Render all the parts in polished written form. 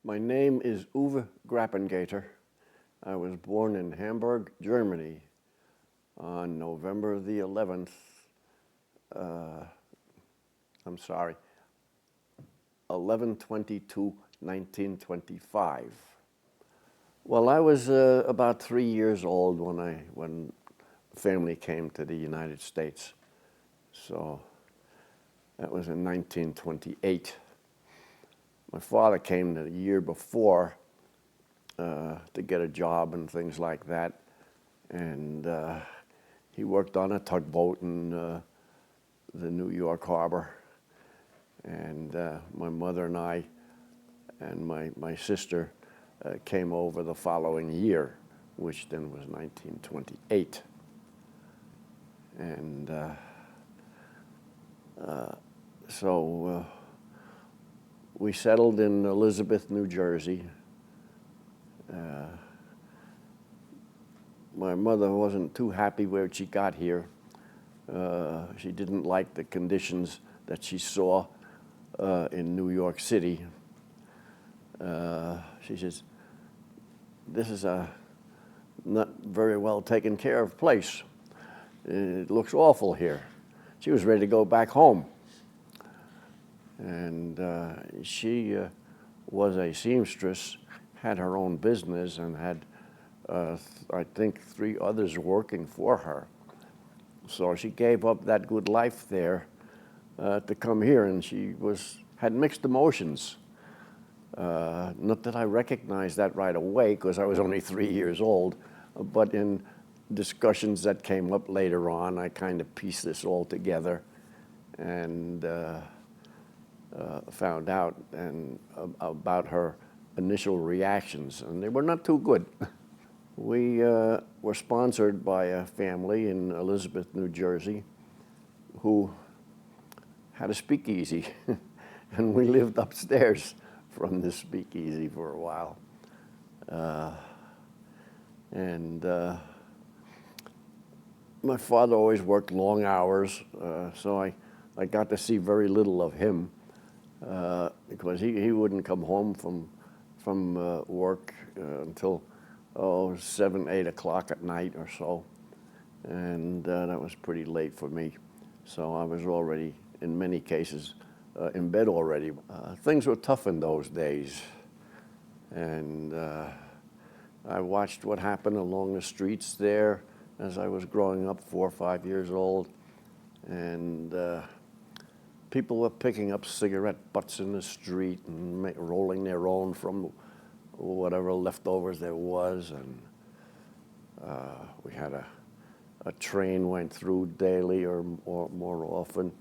My name is Uwe Grapengeter. I was born in Hamburg, Germany on November the 11th, uh, I'm sorry, 11/22/1925. Well, I was about 3 years old when family came to the United States. So that was in 1928. My father came the year before to get a job and things like that. And he worked on a tugboat in the New York Harbor. And my mother and I and my sister came over the following year, which then was 1928. And so we settled in Elizabeth, New Jersey. My mother wasn't too happy where she got here. She didn't like the conditions that she saw in New York City. She says, "This is a not very well taken care of place. It looks awful here." She was ready to go back home. And she was a seamstress, had her own business, and had, I think, 3 others working for her. So she gave up that good life there to come here, and she had mixed emotions. Not that I recognized that right away, because I was only 3 years old, but in discussions that came up later on, I kind of pieced this all together and found out about her initial reactions, and they were not too good. We were sponsored by a family in Elizabeth, New Jersey, who had a speakeasy, and we lived upstairs from this speakeasy for a while. And my father always worked long hours, so I got to see very little of him because he wouldn't come home from work until 7, 8 o'clock at night or so, and that was pretty late for me. So I was already, in many cases, in bed already. Things were tough in those days, and I watched what happened along the streets there as I was growing up, 4 or 5 years old, and people were picking up cigarette butts in the street and rolling their own from whatever leftovers there was, and we had a train went through daily or more often,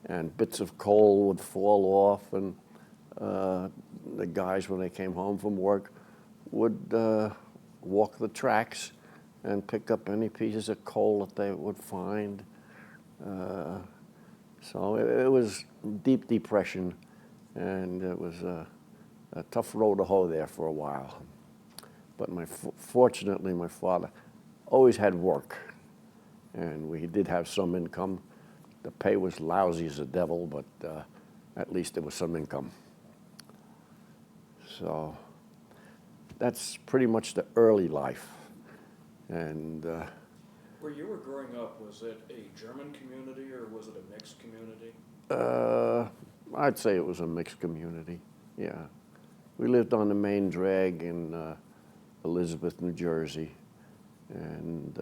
and bits of coal would fall off, and the guys, when they came home from work, would walk the tracks and pick up any pieces of coal that they would find. So it was deep depression, and it was a tough road to hoe there for a while. But fortunately, my father always had work, and we did have some income. The pay was lousy as the devil, but at least there was some income. So that's pretty much the early life. And where you were growing up, was it a German community or was it a mixed community? I'd say it was a mixed community, yeah. We lived on the main drag in Elizabeth, New Jersey, and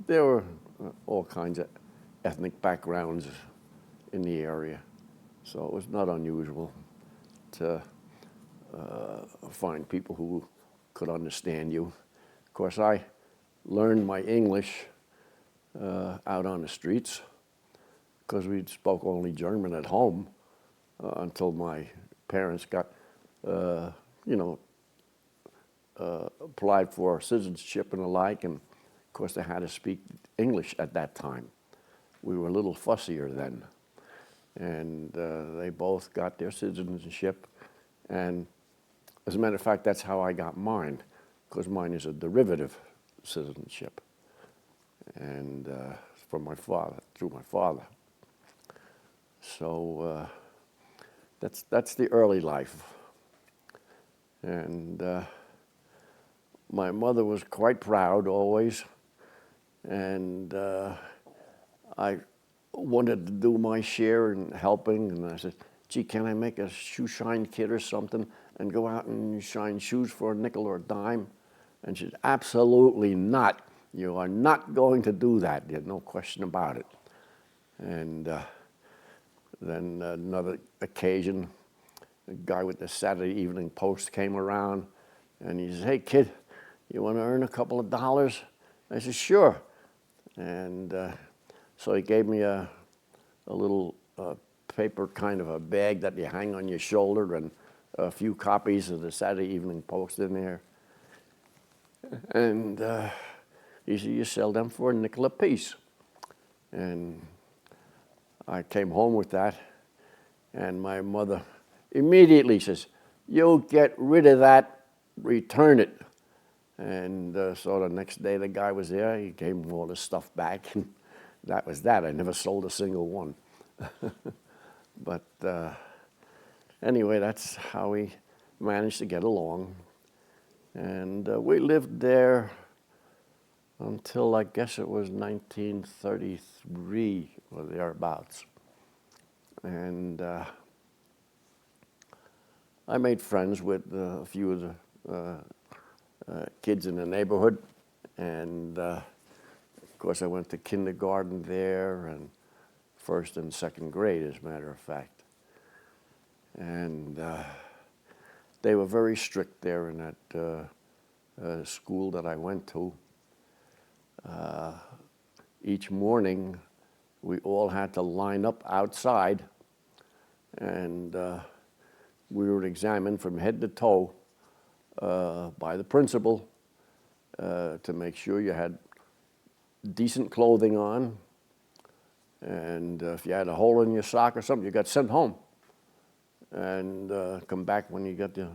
there were all kinds of ethnic backgrounds in the area, so it was not unusual to find people who could understand you. Of course, I learned my English out on the streets because we spoke only German at home until my parents got, applied for citizenship and the like, and of course they had to speak English at that time. We were a little fussier then, and they both got their citizenship, and as a matter of fact, that's how I got mine, because mine is a derivative citizenship, and from my father, through my father. So that's the early life. And my mother was quite proud always, and I wanted to do my share in helping, and I said, gee, can I make a shoe shine kit or something and go out and shine shoes for a nickel or a dime? And she said, absolutely not. You are not going to do that. There's no question about it. And then another occasion, a guy with the Saturday Evening Post came around, and he says, hey, kid, you want to earn a couple of dollars? I said, sure. And so he gave me a little paper kind of a bag that you hang on your shoulder, and a few copies of the Saturday Evening Post in there. And he said, you sell them for a nickel a piece. And I came home with that, and my mother immediately says, you get rid of that, return it. And so the next day the guy was there, he gave me all the stuff back, and that was that. I never sold a single one. But anyway, that's how we managed to get along. And we lived there until I guess it was 1933 or thereabouts. And I made friends with a few of the kids in the neighborhood. And of course, I went to kindergarten there and first and second grade, as a matter of fact. And they were very strict there in that school that I went to. Each morning, we all had to line up outside, and we were examined from head to toe by the principal to make sure you had decent clothing on, and if you had a hole in your sock or something, you got sent home, and come back when you got the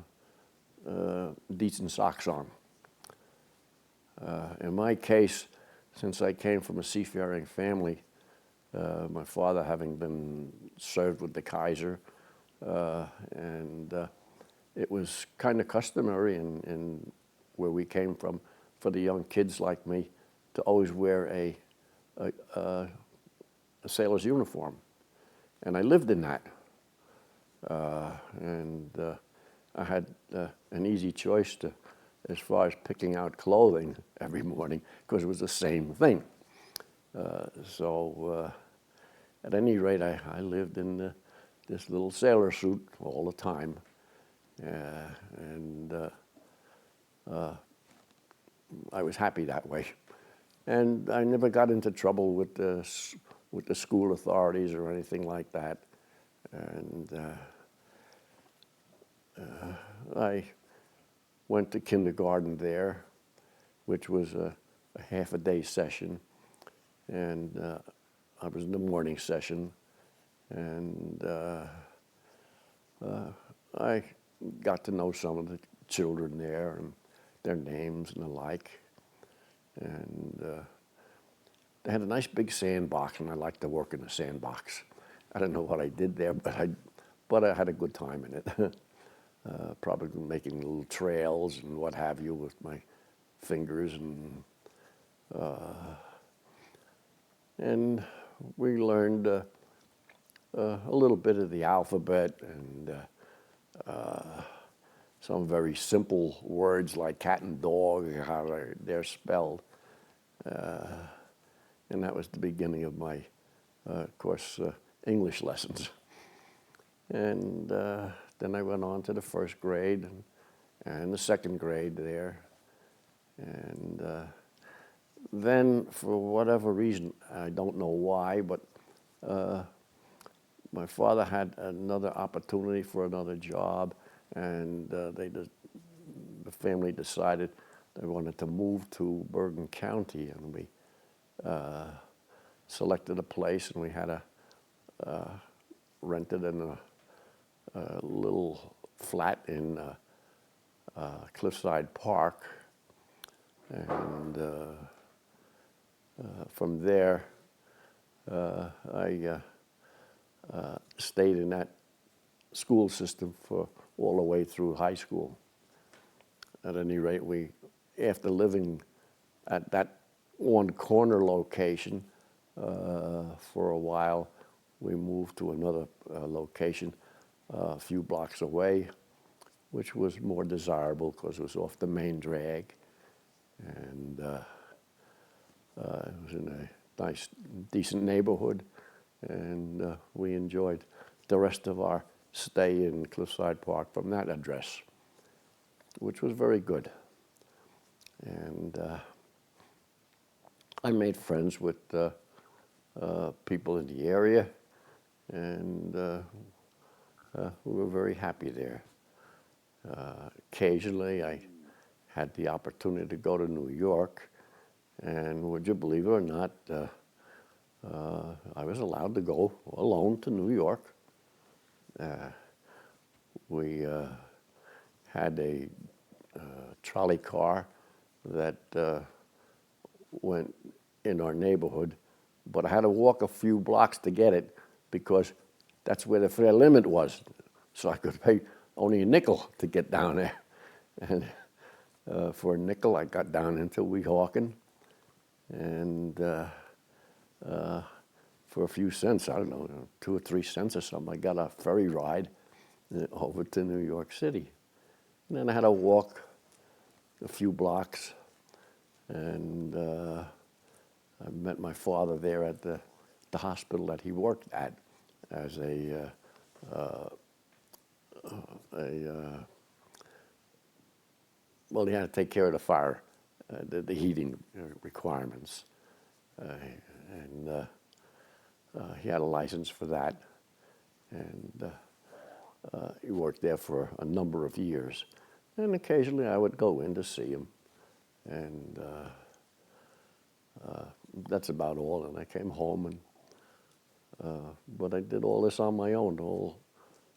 decent socks on. In my case, since I came from a seafaring family, my father having been served with the Kaiser, and it was kind of customary in where we came from for the young kids like me to always wear a sailor's uniform. And I lived in that. And I had an easy choice as far as picking out clothing every morning, because it was the same thing. So at any rate, I lived in this little sailor suit all the time. And I was happy that way. And I never got into trouble with the school authorities or anything like that. And I went to kindergarten there, which was a half-a-day session. And I was in the morning session. And I got to know some of the children there and their names and the like. And they had a nice big sandbox, and I liked to work in the sandbox. I don't know what I did there, but I had a good time in it. Probably making little trails and what have you with my fingers, and we learned a little bit of the alphabet and some very simple words like cat and dog, how they're spelled. And that was the beginning of my, of course, English lessons. And then I went on to the first grade and the second grade there. And then, for whatever reason, I don't know why, but my father had another opportunity for another job, and the family decided they wanted to move to Bergen County, and we selected a place, and we had rented in a little flat in Cliffside Park, and from there I stayed in that school system for all the way through high school. At any rate, after living at that one corner location for a while, we moved to another location a few blocks away, which was more desirable because it was off the main drag, and it was in a nice, decent neighborhood, and we enjoyed the rest of our stay in Cliffside Park from that address, which was very good. And I made friends with people in the area, and we were very happy there. Occasionally, I had the opportunity to go to New York, and would you believe it or not, I was allowed to go alone to New York. We had a trolley car that went in our neighborhood, but I had to walk a few blocks to get it because that's where the fare limit was. So I could pay only a nickel to get down there. And for a nickel, I got down into Weehawken, and for a few cents, I don't know, 2 or 3 cents or something, I got a ferry ride over to New York City. And then I had to walk a few blocks, and I met my father there at the hospital that he worked at as well, he had to take care of the fire, the heating requirements, and he had a license for that, and he worked there for a number of years. And occasionally I would go in to see him, and that's about all. And I came home, and but I did all this on my own,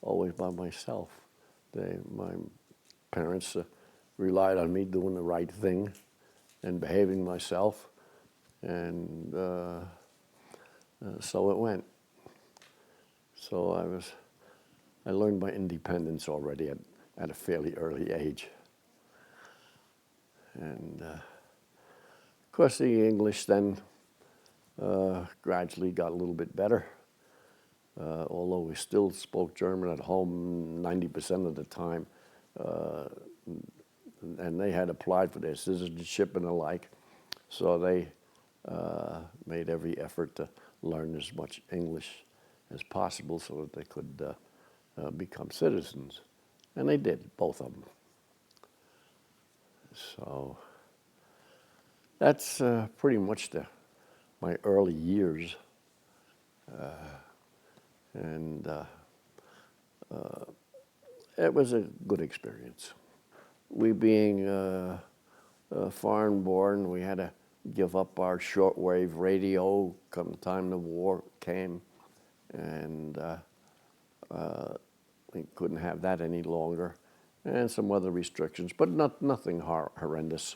always by myself. My parents relied on me doing the right thing and behaving myself, and so it went. So I learned my independence already at a fairly early age. And of course the English then gradually got a little bit better, although we still spoke German at home 90% of the time, and they had applied for their citizenship and the like, so they made every effort to learn as much English as possible so that they could become citizens. And they did, both of them. So that's pretty much my early years. And it was a good experience. We being foreign born, we had to give up our shortwave radio come the time the war came, and we couldn't have that any longer, and some other restrictions, but nothing horrendous.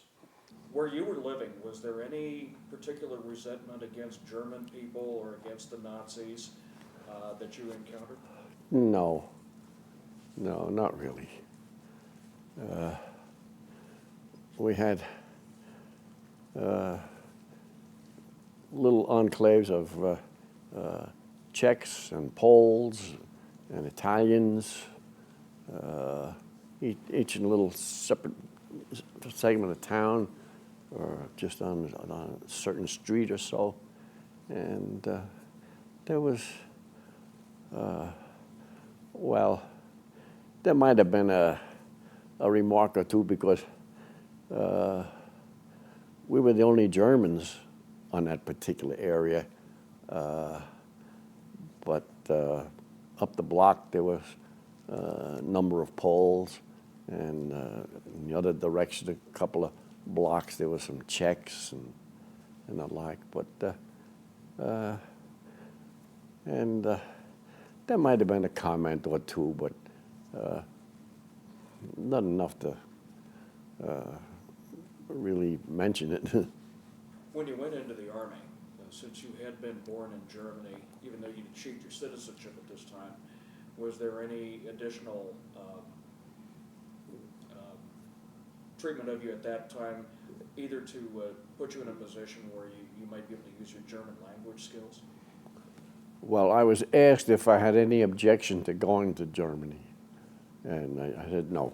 Where you were living, was there any particular resentment against German people or against the Nazis that you encountered? No, not really. We had little enclaves of Czechs and Poles and Italians, each in a little separate segment of town, or just on a certain street or so. And there was, well, there might have been a remark or two because we were the only Germans on that particular area, but up the block there was a number of Poles, and in the other direction, a couple of blocks, there were some Czechs and the like. But there might have been a comment or two, but not enough to really mention it. When you went into the Army, since you had been born in Germany, even though you achieved your citizenship at this time, was there any additional treatment of you at that time, either to put you in a position where you might be able to use your German language skills? Well, I was asked if I had any objection to going to Germany, and I said no.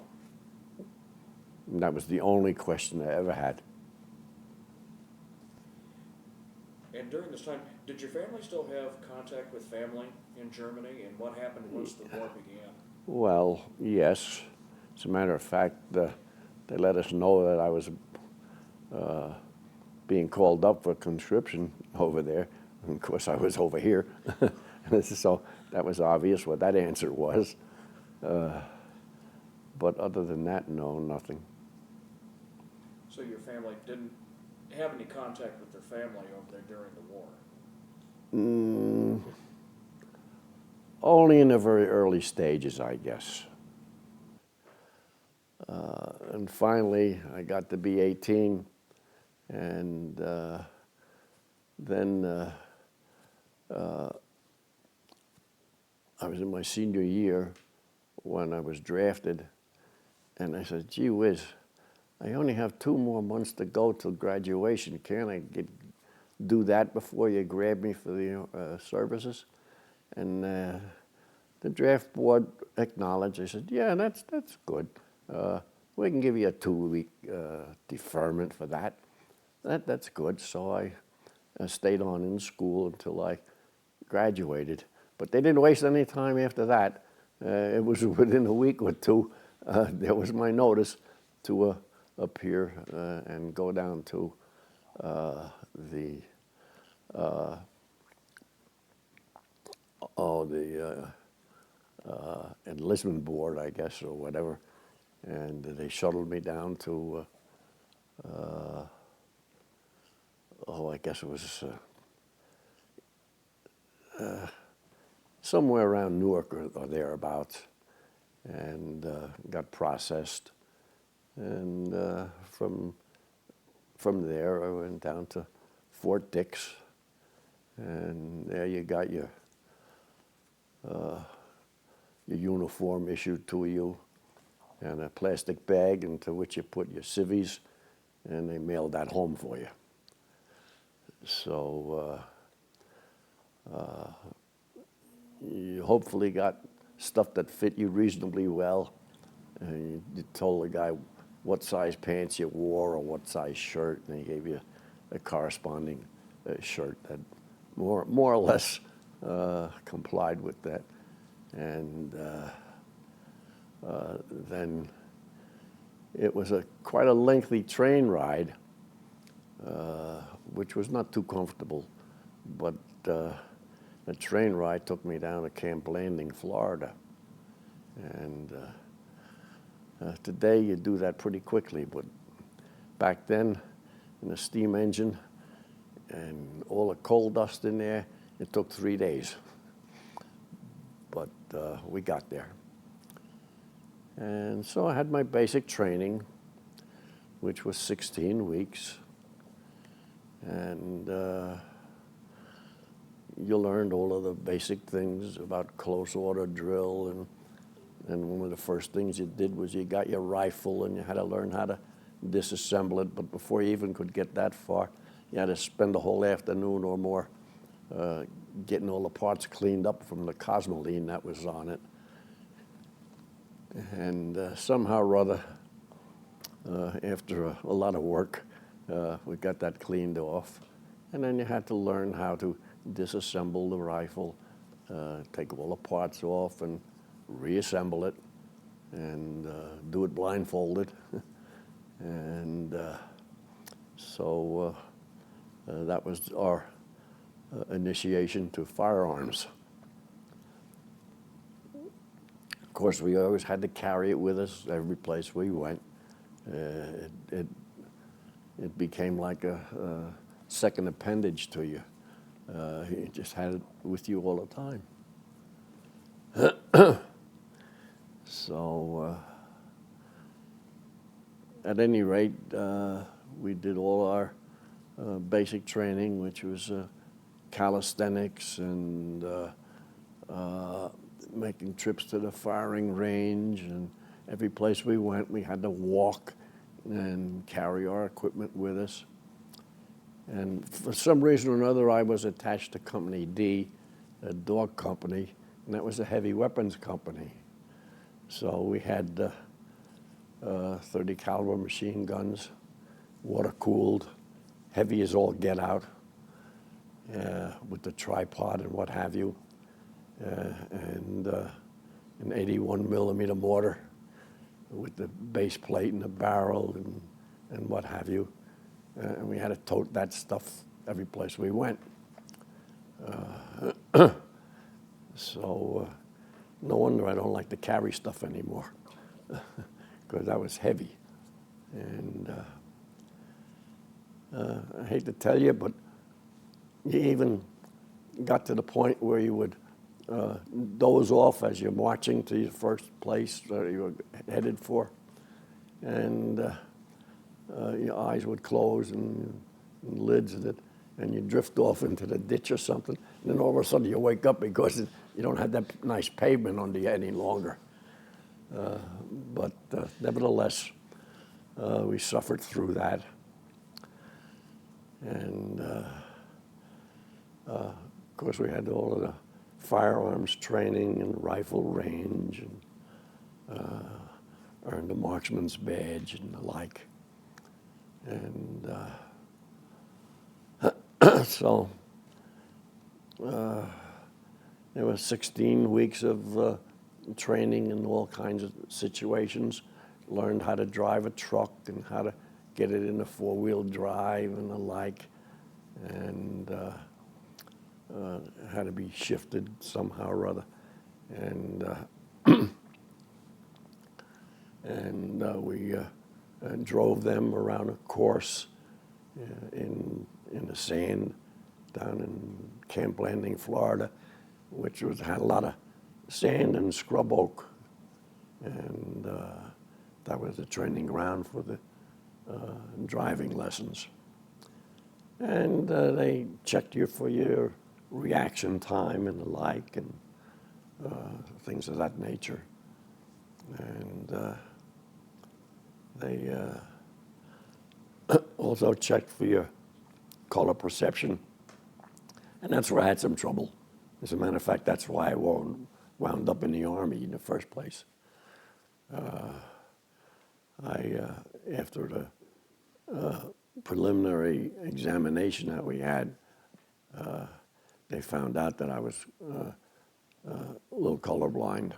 And that was the only question I ever had. And during this time, did your family still have contact with family in Germany, and what happened once the war began? Well, yes. As a matter of fact, they let us know that I was being called up for conscription over there. And of course, I was over here. So that was obvious what that answer was. But other than that, no, nothing. So your family didn't have any contact with their family over there during the war? Only in the very early stages, I guess. And finally, I got to be 18, and then I was in my senior year when I was drafted, and I said, gee whiz, I only have 2 more months to go till graduation. Can't I do that before you grab me for the services? And the draft board acknowledged. I said, yeah, that's good. We can give you a 2-week deferment for that. That's good. So I stayed on in school until I graduated. But they didn't waste any time after that. It was within a week or 2, there was my notice to appear and go down to the enlistment board, I guess, or whatever. And they shuttled me down to, I guess it was somewhere around Newark or thereabouts, and got processed. And from there, I went down to Fort Dix, and there you got your uniform issued to you, and a plastic bag into which you put your civvies, and they mailed that home for you. So you hopefully got stuff that fit you reasonably well, and you told the guy what size pants you wore or what size shirt, and he gave you a corresponding shirt that more or less complied with that. And then it was quite a lengthy train ride, which was not too comfortable, but the train ride took me down to Camp Landing, Florida. And today you do that pretty quickly, but back then, in a steam engine and all the coal dust in there, it took 3 days. But we got there. And so I had my basic training, which was 16 weeks. And you learned all of the basic things about close order drill, and one of the first things you did was you got your rifle and you had to learn how to disassemble it. But before you even could get that far, you had to spend a whole afternoon or more getting all the parts cleaned up from the cosmoline that was on it. And somehow or other, after a lot of work, we got that cleaned off. And then you had to learn how to disassemble the rifle, take all the parts off and reassemble it, and do it blindfolded. And so that was our initiation to firearms. Of course, we always had to carry it with us every place we went. It became like a second appendage to you. You just had it with you all the time. So at any rate, we did all our basic training, which was calisthenics and making trips to the firing range, and every place we went, we had to walk and carry our equipment with us. And for some reason or another, I was attached to Company D, a dog company, and that was a heavy weapons company. So we had 30 caliber machine guns, water cooled, heavy as all get out, with the tripod and what have you, and an 81 millimeter mortar with the base plate and the barrel and what have you. And we had to tote that stuff every place we went. So no wonder I don't like to carry stuff anymore, because that was heavy. And I hate to tell you, but you even got to the point where you would doze off as you're marching to your first place that you were headed for, and your eyes would close and lids and you drift off into the ditch or something, and then all of a sudden you wake up because you don't have that nice pavement under you any longer. But nevertheless, we suffered through that. And of course, we had all of the firearms training and rifle range, and earned a marksman's badge and the like. And so there was 16 weeks of training in all kinds of situations. Learned how to drive a truck and how to get it in a four-wheel drive and the like, and had to be shifted somehow or other. And we drove them around a course in the sand down in Camp Landing, Florida, which had a lot of sand and scrub oak, and that was the training ground for the driving lessons. And they checked you for your reaction time and the like, and things of that nature. And they also checked for your color perception, and that's where I had some trouble. As a matter of fact, that's why I wound up in the Army in the first place. After the preliminary examination that we had, they found out that I was a little colorblind,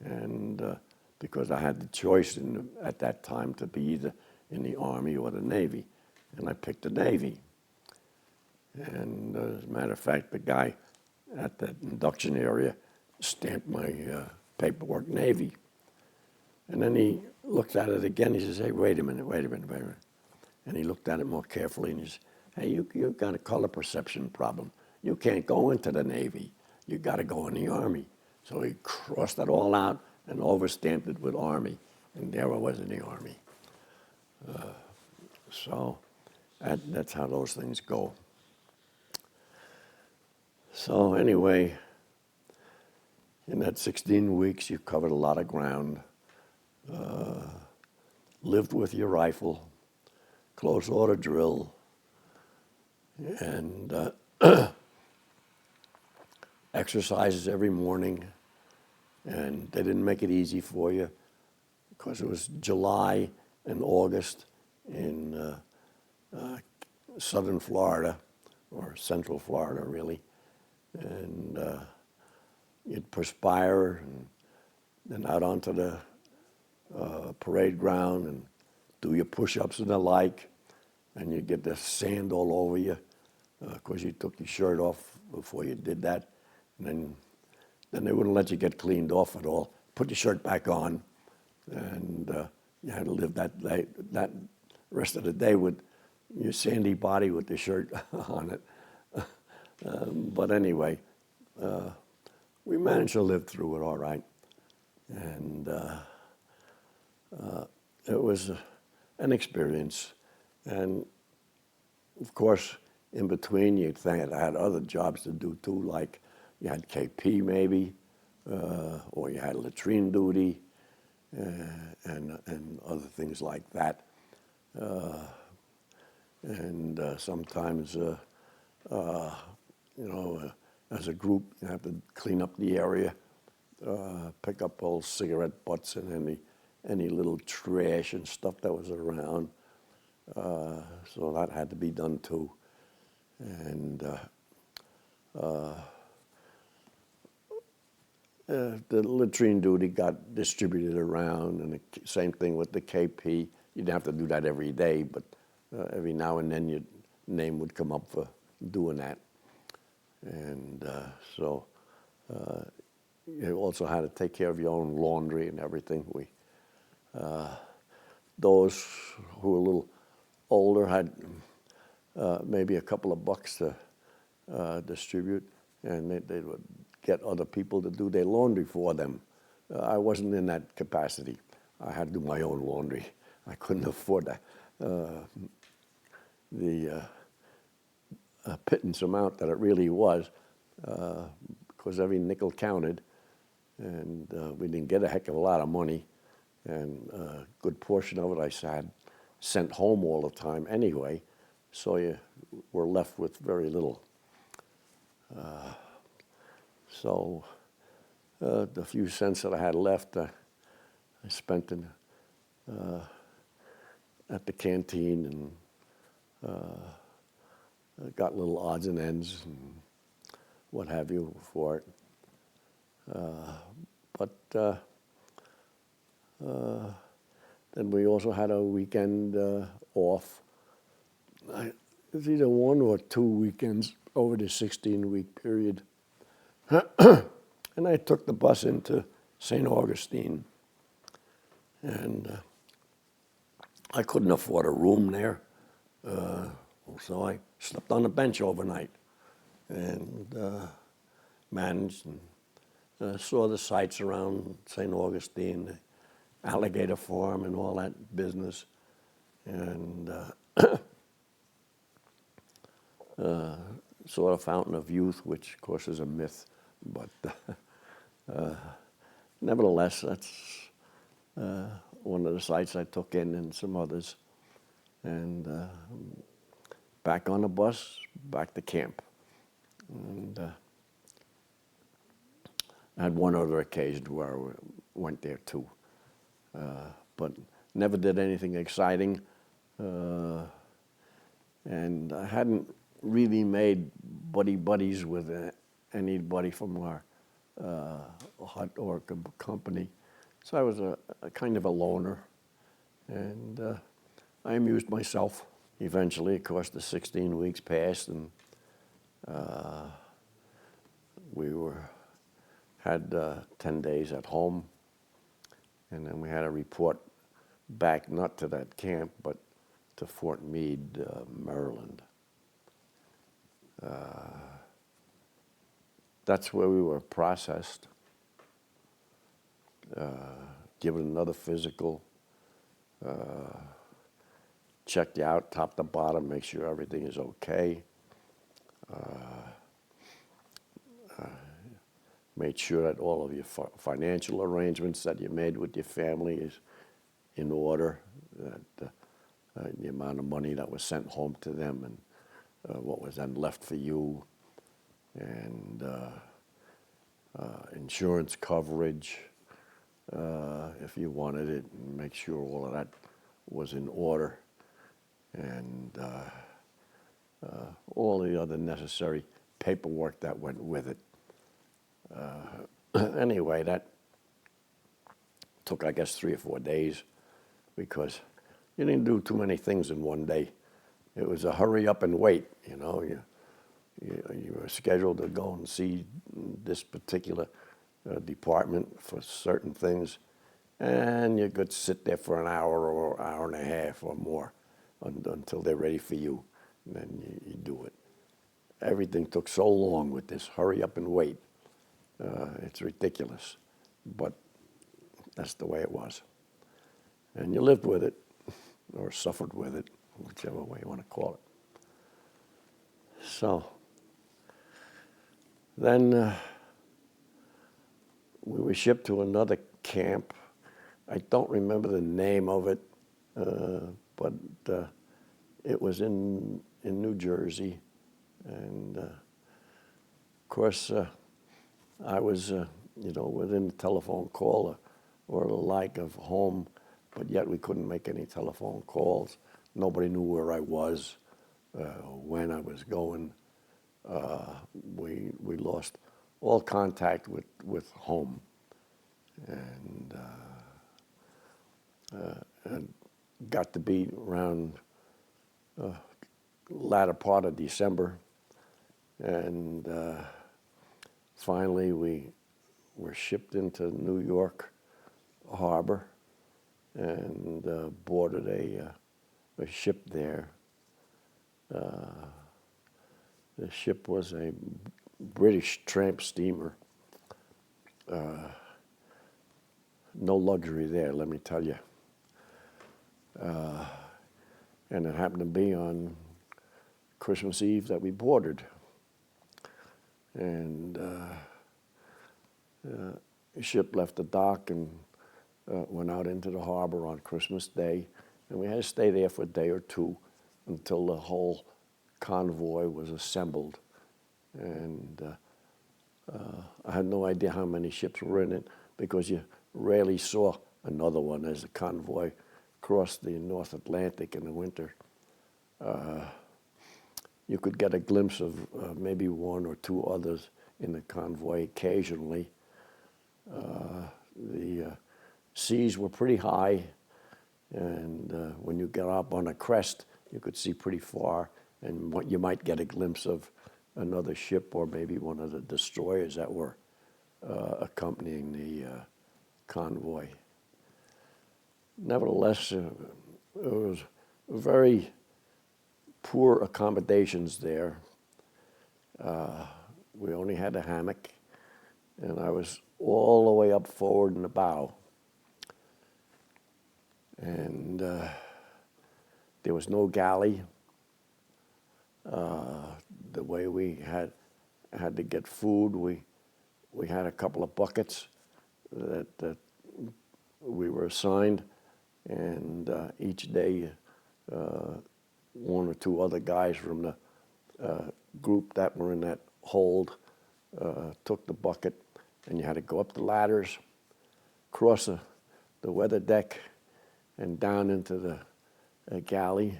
and because I had the choice at that time to be either in the Army or the Navy, and I picked the Navy. And as a matter of fact, the guy at the induction area stamped my paperwork Navy. And then he looked at it again. He says, "Hey, wait a minute. And he looked at it more carefully and he says, "Hey, you've got a color perception problem. You can't go into the Navy. You got to go in the Army." So he crossed it all out and overstamped it with Army. And there I was in the Army. So that's how those things go. So anyway, in that 16 weeks, you covered a lot of ground. Lived with your rifle, close order drill, and exercises every morning. And they didn't make it easy for you because it was July and August in southern Florida, or central Florida, really. And you'd perspire and then out onto the parade ground and do your push-ups and the like, and you'd get the sand all over you because you took your shirt off before you did that, and then they wouldn't let you get cleaned off at all. Put your shirt back on, and you had to live that rest of the day with your sandy body with the shirt on it. But anyway, we managed to live through it all right, and it was an experience. And of course, in between, you'd think I had other jobs to do too, like you had KP maybe, or you had latrine duty, and other things like that. And sometimes, as a group, you have to clean up the area, pick up all cigarette butts and any little trash and stuff that was around. So that had to be done too. And the latrine duty got distributed around, and the same thing with the KP. You didn't have to do that every day, but every now and then your name would come up for doing that. And so you also had to take care of your own laundry and everything. Those who were a little older had maybe a couple of bucks to distribute, and they would get other people to do their laundry for them. I wasn't in that capacity. I had to do my own laundry. I couldn't afford that. The pittance amount that it really was, because every nickel counted, and we didn't get a heck of a lot of money, and a good portion of it I had sent home all the time anyway, so you were left with very little. So the few cents that I had left, I spent at the canteen, and got little odds and ends and what have you for it. But then we also had a weekend off. It was either 1 or 2 weekends over the 16-week period. And I took the bus into St. Augustine, and I couldn't afford a room there, so I slept on the bench overnight and managed and saw the sights around St. Augustine, the alligator farm and all that business, and saw the Fountain of Youth, which of course is a myth, but nevertheless, that's one of the sites I took in, and some others. And back on the bus, back to camp. And I had one other occasion where I went there too, but never did anything exciting. And I hadn't really made buddies with anybody from our hut or company. So I was a kind of a loner, and I amused myself. Eventually, of course, the 16 weeks passed, and we had 10 days at home, and then we had a report back, not to that camp, but to Fort Meade, Maryland. That's where we were processed, given another physical, checked you out top to bottom, make sure everything is okay. Made sure that all of your financial arrangements that you made with your family is in order, that the amount of money that was sent home to them and what was then left for you, and insurance coverage, if you wanted it, and make sure all of that was in order, and all the other necessary paperwork that went with it. Anyway, that took, I guess, 3 or 4 days, because you didn't do too many things in one day. It was a hurry up and wait, you know. You were scheduled to go and see this particular department for certain things, and you could sit there for an hour or hour and a half or more until they're ready for you, and then you do it. Everything took so long with this hurry up and wait. It's ridiculous, but that's the way it was. And you lived with it, or suffered with it, whichever way you want to call it. So then we were shipped to another camp. I don't remember the name of it, but it was in New Jersey. And of course, I was, within a telephone call or the like of home, but yet we couldn't make any telephone calls. Nobody knew where I was, when I was going. We lost all contact with home, and got to be around latter part of December, and finally we were shipped into New York Harbor and boarded a ship there. The ship was a British tramp steamer. No luxury there, let me tell you. And it happened to be on Christmas Eve that we boarded. And the ship left the dock and went out into the harbor on Christmas Day. And we had to stay there for a day or two until the whole convoy was assembled. And I had no idea how many ships were in it, because you rarely saw another one as the convoy crossed the North Atlantic in the winter. You could get a glimpse of maybe one or two others in the convoy occasionally. The seas were pretty high, and when you got up on a crest, you could see pretty far, and you might get a glimpse of another ship or maybe one of the destroyers that were accompanying the convoy. Nevertheless, it was very poor accommodations there. We only had a hammock, and I was all the way up forward in the bow. And there was no galley. The way we had to get food, we had a couple of buckets that we were assigned, and each day one or two other guys from the group that were in that hold took the bucket, and you had to go up the ladders, cross the weather deck, and down into the galley,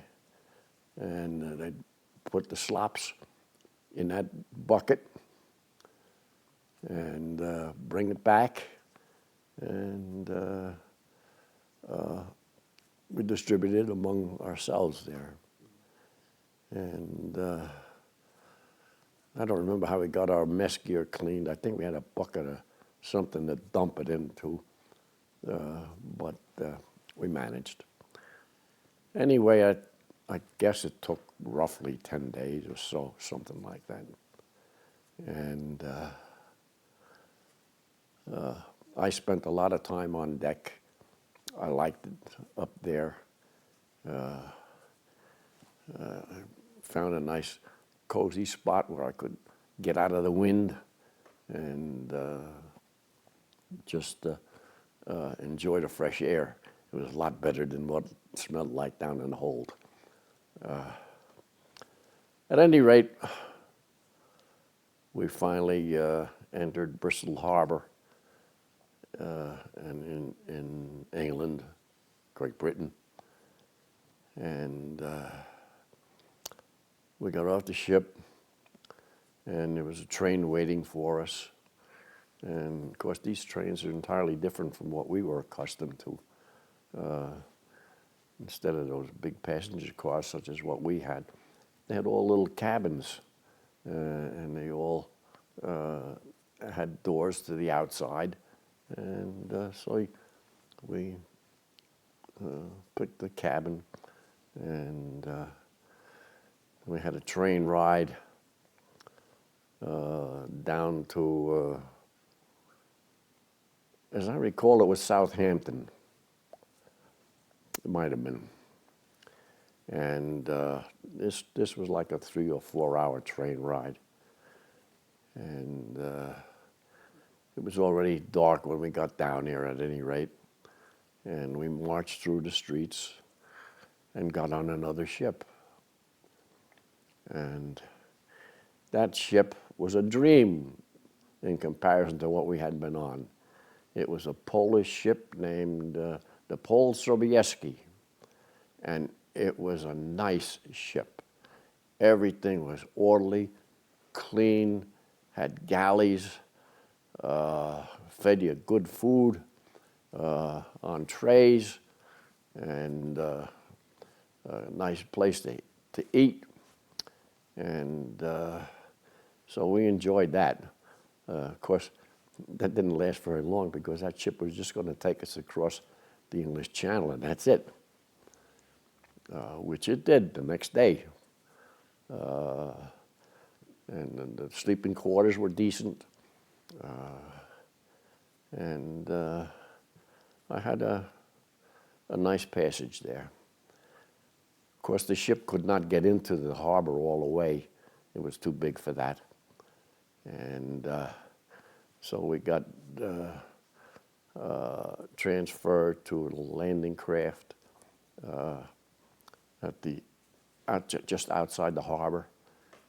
and they'd put the slops in that bucket and bring it back, and we distributed among ourselves there. And I don't remember how we got our mess gear cleaned. I think we had a bucket of something to dump it into, but we managed. Anyway, I guess it took roughly 10 days or so, something like that. And I spent a lot of time on deck. I liked it up there. I found a nice cozy spot where I could get out of the wind and just enjoy the fresh air. It was a lot better than what it smelled like down in the hold. At any rate, we finally entered Bristol Harbor and in England, Great Britain. And we got off the ship, and there was a train waiting for us. And of course, these trains are entirely different from what we were accustomed to. Instead of those big passenger cars such as what we had, they had all little cabins, and they all had doors to the outside. And so we picked the cabin, and we had a train ride down to, as I recall, it was Southampton. It might have been. And this was like a 3 or 4 hour train ride. And It was already dark when we got down here at any rate. And we marched through the streets and got on another ship. And that ship was a dream in comparison to what we had been on. It was a Polish ship named the Pol Sobieski, and it was a nice ship. Everything was orderly, clean, had galleys, fed you good food on trays, and a nice place to eat. And so we enjoyed that. Of course, that didn't last very long because that ship was just going to take us across the English Channel, and that's it, which it did the next day. And the sleeping quarters were decent. And I had a nice passage there. Of course, the ship could not get into the harbor all the way. It was too big for that. And so we got transferred to a landing craft just outside the harbor.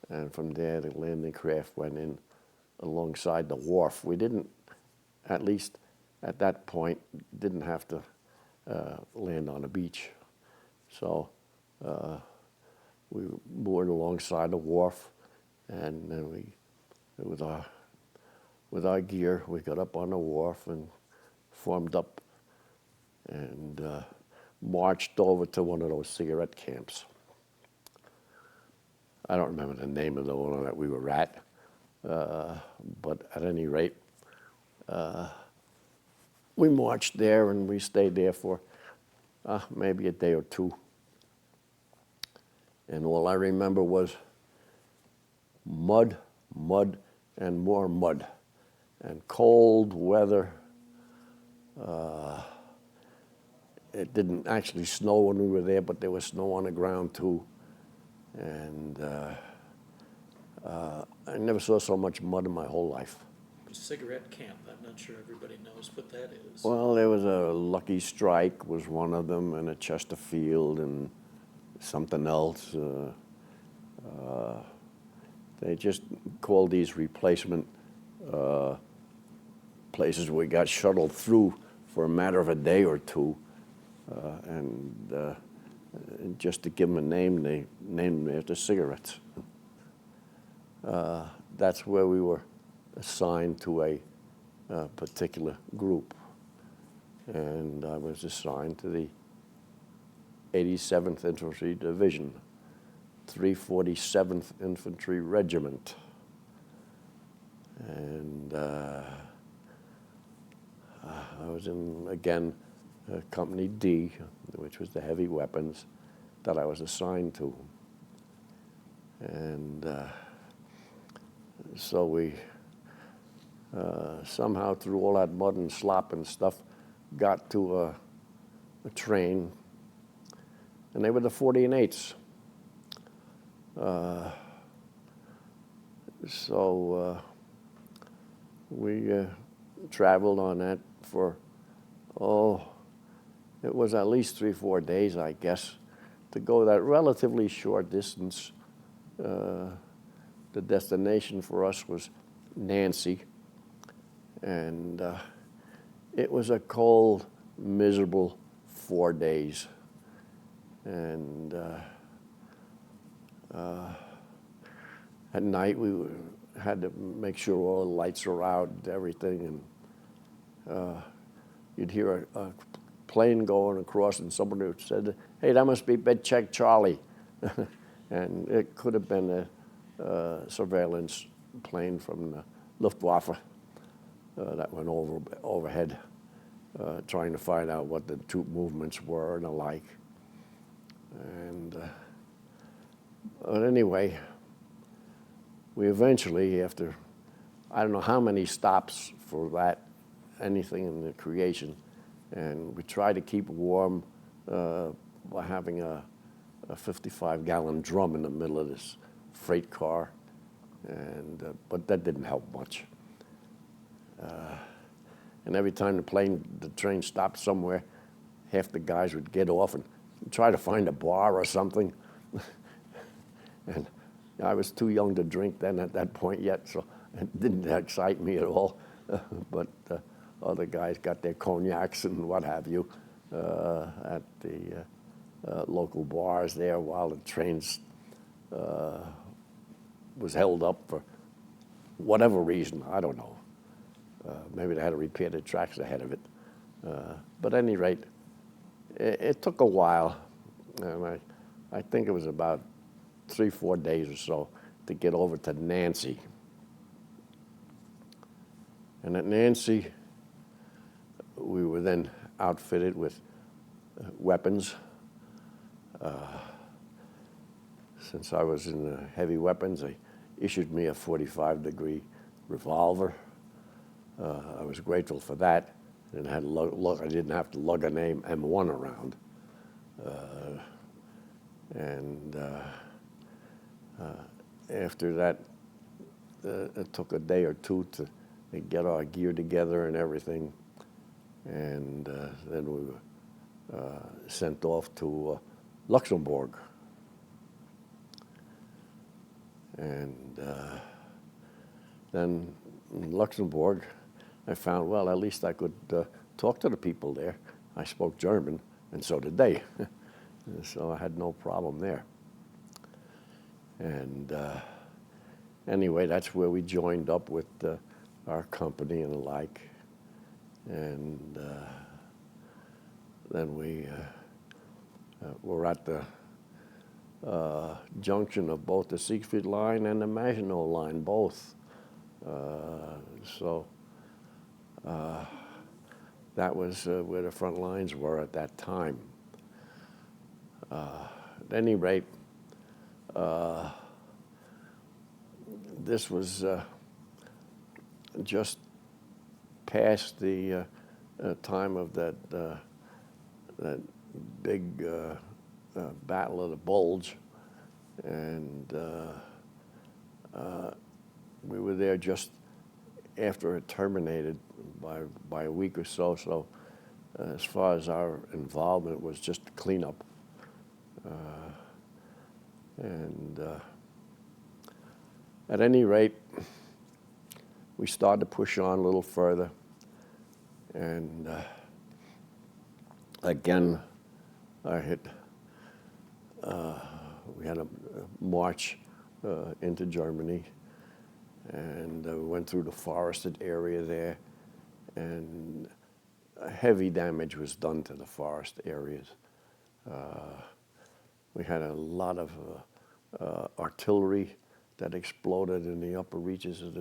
And from there, the landing craft went in alongside the wharf. We didn't, at least at that point, didn't have to land on a beach. So we moored alongside the wharf, and then with our gear, we got up on the wharf and formed up and marched over to one of those cigarette camps. I don't remember the name of the one that we were at, but at any rate, we marched there and we stayed there for maybe a day or two. And all I remember was mud, mud, and more mud, and cold weather. It didn't actually snow when we were there, but there was snow on the ground too. And I never saw so much mud in my whole life. Cigarette camp, I'm not sure everybody knows what that is. Well, there was a Lucky Strike was one of them, and a Chesterfield, and something else. They just called these replacement places we got shuttled through for a matter of a day or two. And just to give them a name, they named them after cigarettes. That's where we were assigned to a particular group. And I was assigned to the 87th Infantry Division, 347th Infantry Regiment. And I was in, again, Company D, which was the heavy weapons that I was assigned to. And so we somehow, through all that mud and slop and stuff, got to a train, and they were the 40 and 8s. So we traveled on that for, it was at least 3-4 days, I guess, to go that relatively short distance. The destination for us was Nancy, and it was a cold, miserable 4 days. And at night we had to make sure all the lights were out and everything, and you'd hear a plane going across, and somebody said, "Hey, that must be Bed Check Charlie." And it could have been a surveillance plane from the Luftwaffe that went overhead, trying to find out what the troop movements were and the like. And but anyway, we eventually, after I don't know how many stops for that, anything in the creation, and we tried to keep warm by having a 55-gallon drum in the middle of this freight car, and but that didn't help much. And every time the train stopped somewhere, half the guys would get off and try to find a bar or something. And I was too young to drink then at that point yet, so it didn't excite me at all. But other guys got their cognacs and what have you at the local bars there while the trains was held up for whatever reason, I don't know. Maybe they had to repair the tracks ahead of it. But at any rate, it took a while, and I think it was about 3-4 days or so to get over to Nancy. And at Nancy, we were then outfitted with weapons. Since I was in the heavy weapons, they issued me a 45-degree revolver. I was grateful for that. And I didn't have to lug a name M1 around. After that, it took a day or two to get our gear together and everything. And then we were sent off to Luxembourg. And then in Luxembourg, I found, well, at least I could talk to the people there. I spoke German, and so did they. So I had no problem there. And anyway, that's where we joined up with our company and the like. And then we were at the junction of both the Siegfried Line and the Maginot Line, both. So that was where the front lines were at that time. At any rate, this was just past the time of that big Battle of the Bulge, and we were there just after it terminated by a week or so. So as far as our involvement was just cleanup. At any rate, we started to push on a little further, and again, we had a march into Germany, and we went through the forested area there, and heavy damage was done to the forest areas. We had a lot of artillery that exploded in the upper reaches of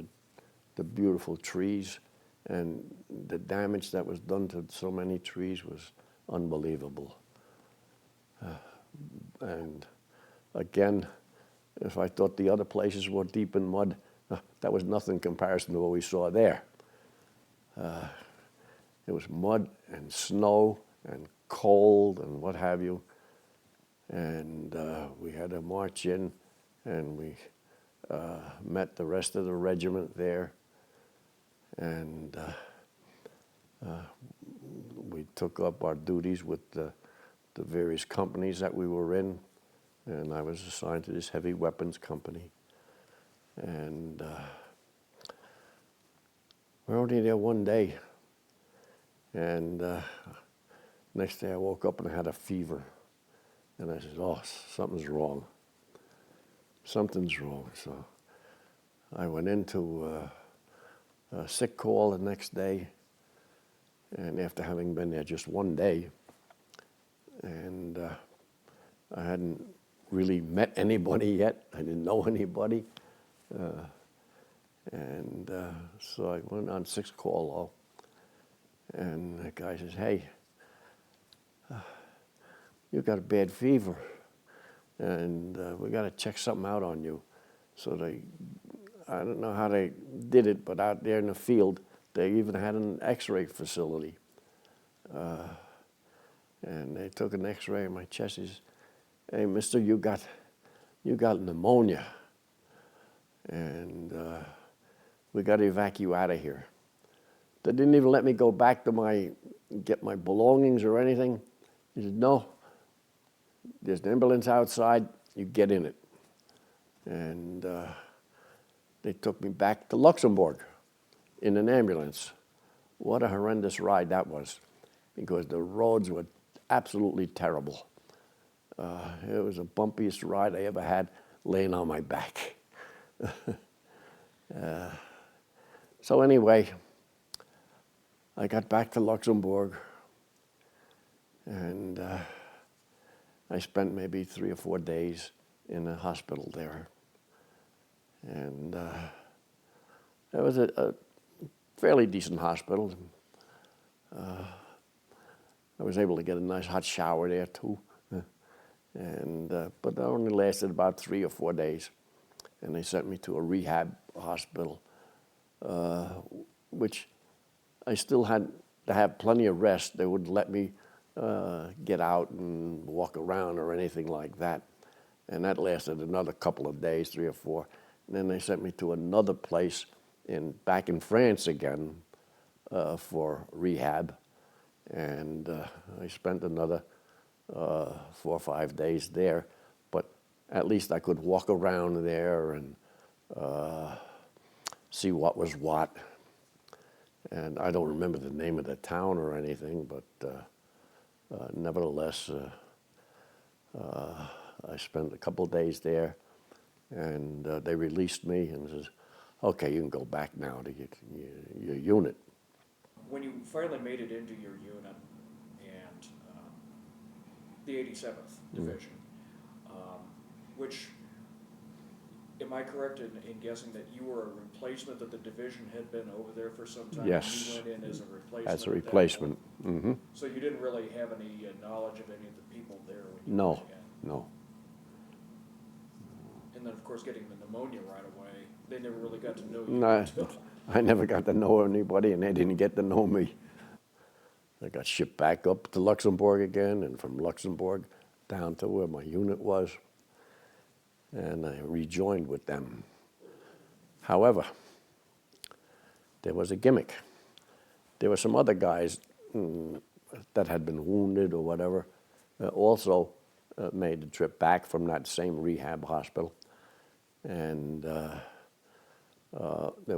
the beautiful trees, and the damage that was done to so many trees was unbelievable. And again, if I thought the other places were deep in mud, that was nothing in comparison to what we saw there. It was mud and snow and cold and what have you. And we had to march in, and we met the rest of the regiment there. And we took up our duties with the various companies that we were in. And I was assigned to this heavy weapons company. And we were only there one day. And next day I woke up and I had a fever. And I said, oh, something's wrong. Something's wrong. So I went into a sick call the next day. And after having been there just one day, and I hadn't really met anybody yet. I didn't know anybody. So I went on sixth call, and the guy says, hey, you got a bad fever, and we got to check something out on you. So I don't know how they did it, but out there in the field, they even had an x-ray facility. And they took an x-ray of my chest. He says, hey, mister, you got pneumonia, and we got to evacuate you out of here. They didn't even let me go back to get my belongings or anything. He said, no, there's an ambulance outside, you get in it. And they took me back to Luxembourg in an ambulance. What a horrendous ride that was, because the roads were absolutely terrible. It was the bumpiest ride I ever had laying on my back. So anyway, I got back to Luxembourg, and I spent maybe 3 or 4 days in a hospital there. And it was a fairly decent hospital. I was able to get a nice hot shower there too. But that only lasted about 3 or 4 days. And they sent me to a rehab hospital, which I still had to have plenty of rest. They wouldn't let me get out and walk around or anything like that. And that lasted another couple of days, 3 or 4. And then they sent me to another place back in France again for rehab. And I spent another 4 or 5 days there. But at least I could walk around there and see what was what. And I don't remember the name of the town or anything, but nevertheless, I spent a couple of days there, and they released me and says, okay, you can go back now to your unit. When you finally made it into your unit and the 87th Division, which, am I correct in guessing that you were a replacement, that the division had been over there for some time? Yes. And you went in as a replacement? As a at that replacement. point? Mm-hmm. So you didn't really have any knowledge of any of the people there when you No, went in? no. And then, of course, getting the pneumonia right away, they never really got to know you No, until... I never got to know anybody, and they didn't get to know me. I got shipped back up to Luxembourg again, and from Luxembourg down to where my unit was, and I rejoined with them. However, there was a gimmick. There were some other guys that had been wounded or whatever, also made the trip back from that same rehab hospital. And there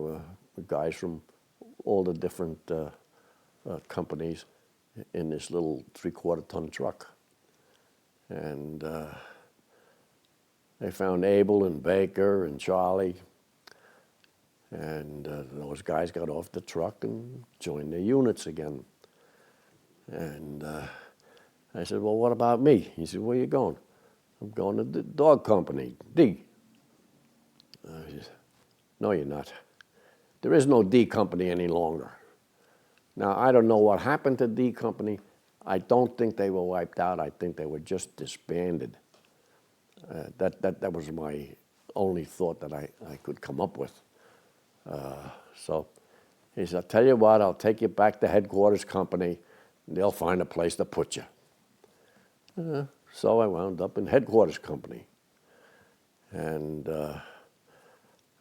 were guys from all the different companies in this little 3/4-ton truck. And they found Abel and Baker and Charlie. And those guys got off the truck and joined their units again. And I said, well, what about me? He said, where are you going? I'm going to the dog company, D. I said, no, you're not. There is no D company any longer. Now, I don't know what happened to D company. I don't think they were wiped out. I think they were just disbanded. That was my only thought that I could come up with. So he said, I'll tell you what, I'll take you back to headquarters company, and they'll find a place to put you. So I wound up in headquarters company. And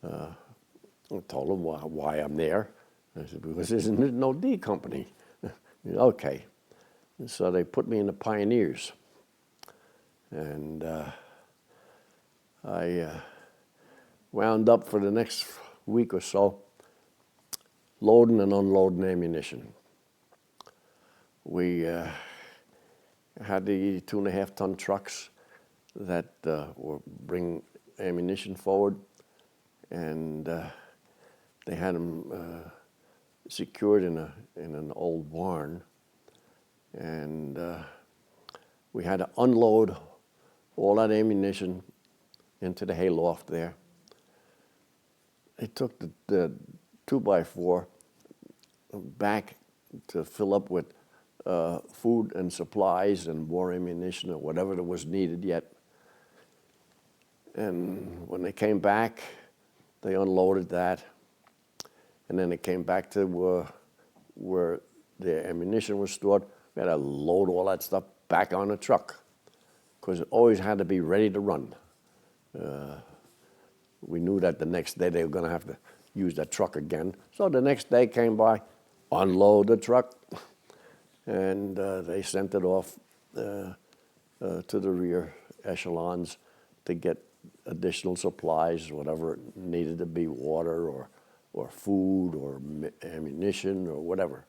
I told them why I'm there. I said, because there's no D company. Okay. And so they put me in the Pioneers. And I wound up for the next week or so loading and unloading ammunition. We had the 2.5-ton trucks that were bring ammunition forward, and they had them secured in an old barn, and we had to unload all that ammunition into the hayloft there. They took the 2x4 back to fill up with food and supplies and war ammunition or whatever that was needed yet. And when they came back, they unloaded that. And then they came back to where the ammunition was stored. We had to load all that stuff back on the truck because it always had to be ready to run. We knew that the next day they were going to have to use that truck again. So the next day came by, unload the truck, and they sent it off to the rear echelons to get additional supplies, whatever it needed to be, water or food or ammunition or whatever.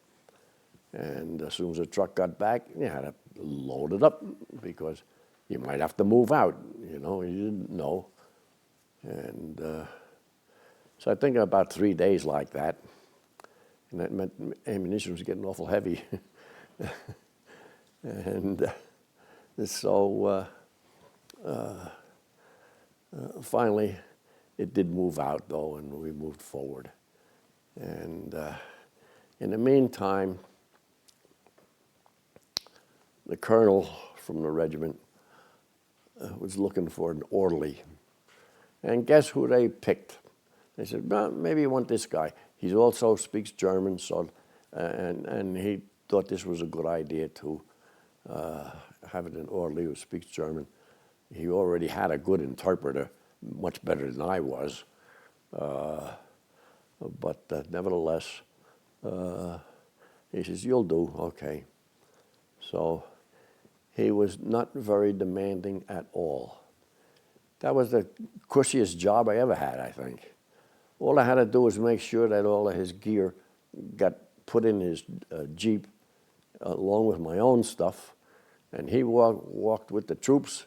And as soon as the truck got back, you had to load it up because you might have to move out, you know, you didn't know. And so I think about 3 days like that, and that meant ammunition was getting awful heavy. And so finally it did move out though, and we moved forward. And in the meantime, the colonel from the regiment was looking for an orderly. And guess who they picked? They said, well, maybe you want this guy. He also speaks German, so, and he thought this was a good idea to have an orderly who speaks German. He already had a good interpreter, much better than I was. But nevertheless, he says, you'll do, okay. So he was not very demanding at all. That was the cushiest job I ever had, I think. All I had to do was make sure that all of his gear got put in his Jeep along with my own stuff, and he walked with the troops,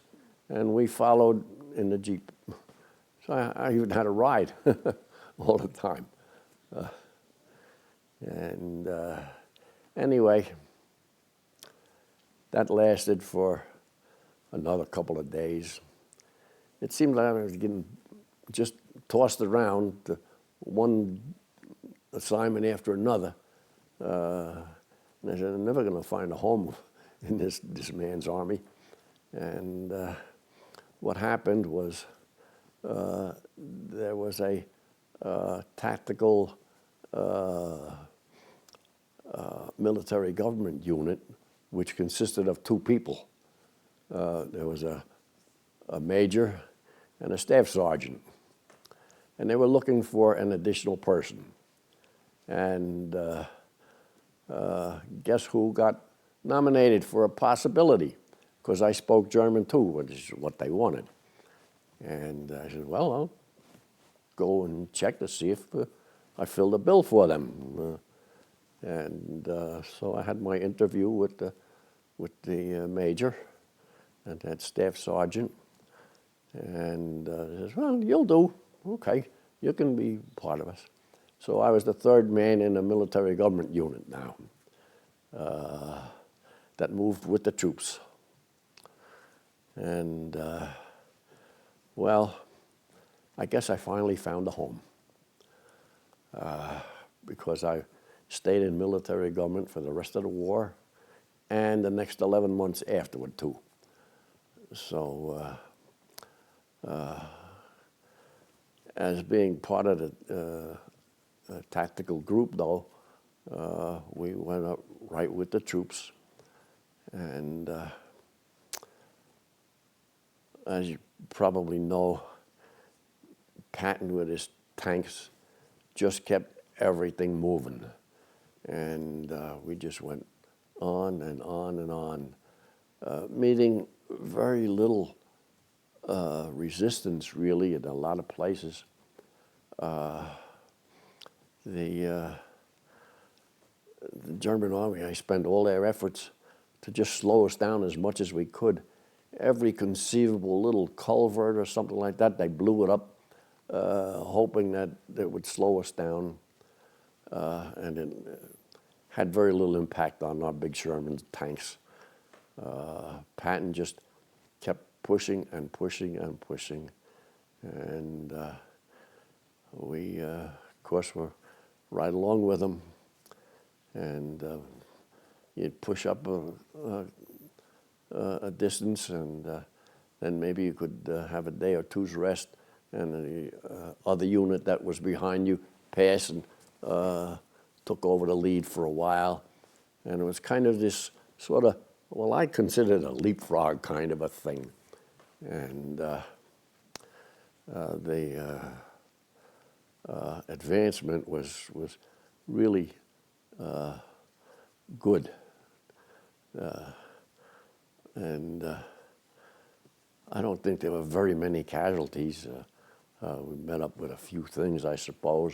and we followed in the Jeep. So I even had a ride all the time. Anyway, that lasted for another couple of days. It seemed like I was getting just tossed around to one assignment after another. And I said, I'm never going to find a home in this man's army. And what happened was there was a tactical military government unit which consisted of 2 people. There was a major and a staff sergeant. And they were looking for an additional person. And guess who got nominated for a possibility? Because I spoke German too, which is what they wanted. And I said, well, I'll go and check to see if I filled a bill for them. So I had my interview with the major and that staff sergeant. And he says, well, you'll do. Okay, you can be part of us. So I was the 3rd man in the military government unit now that moved with the troops. And, well, I guess I finally found a home because I stayed in military government for the rest of the war and the next 11 months afterward, too. So as being part of the tactical group, though, we went up right with the troops. And as you probably know, Patton with his tanks just kept everything moving. And we just went on and on and on, meeting very little resistance, really, in a lot of places. The German army, I spent all their efforts to just slow us down as much as we could. Every conceivable little culvert or something like that, they blew it up, hoping that it would slow us down. And it had very little impact on our big Sherman tanks. Patton just kept pushing and pushing and pushing. And we, of course, were right along with him. And you'd push up a distance, and then maybe you could have a day or two's rest, and the other unit that was behind you passed and took over the lead for a while. And it was kind of this sort of, well, I considered a leapfrog kind of a thing. And the advancement was really good. And I don't think there were very many casualties. We met up with a few things, I suppose.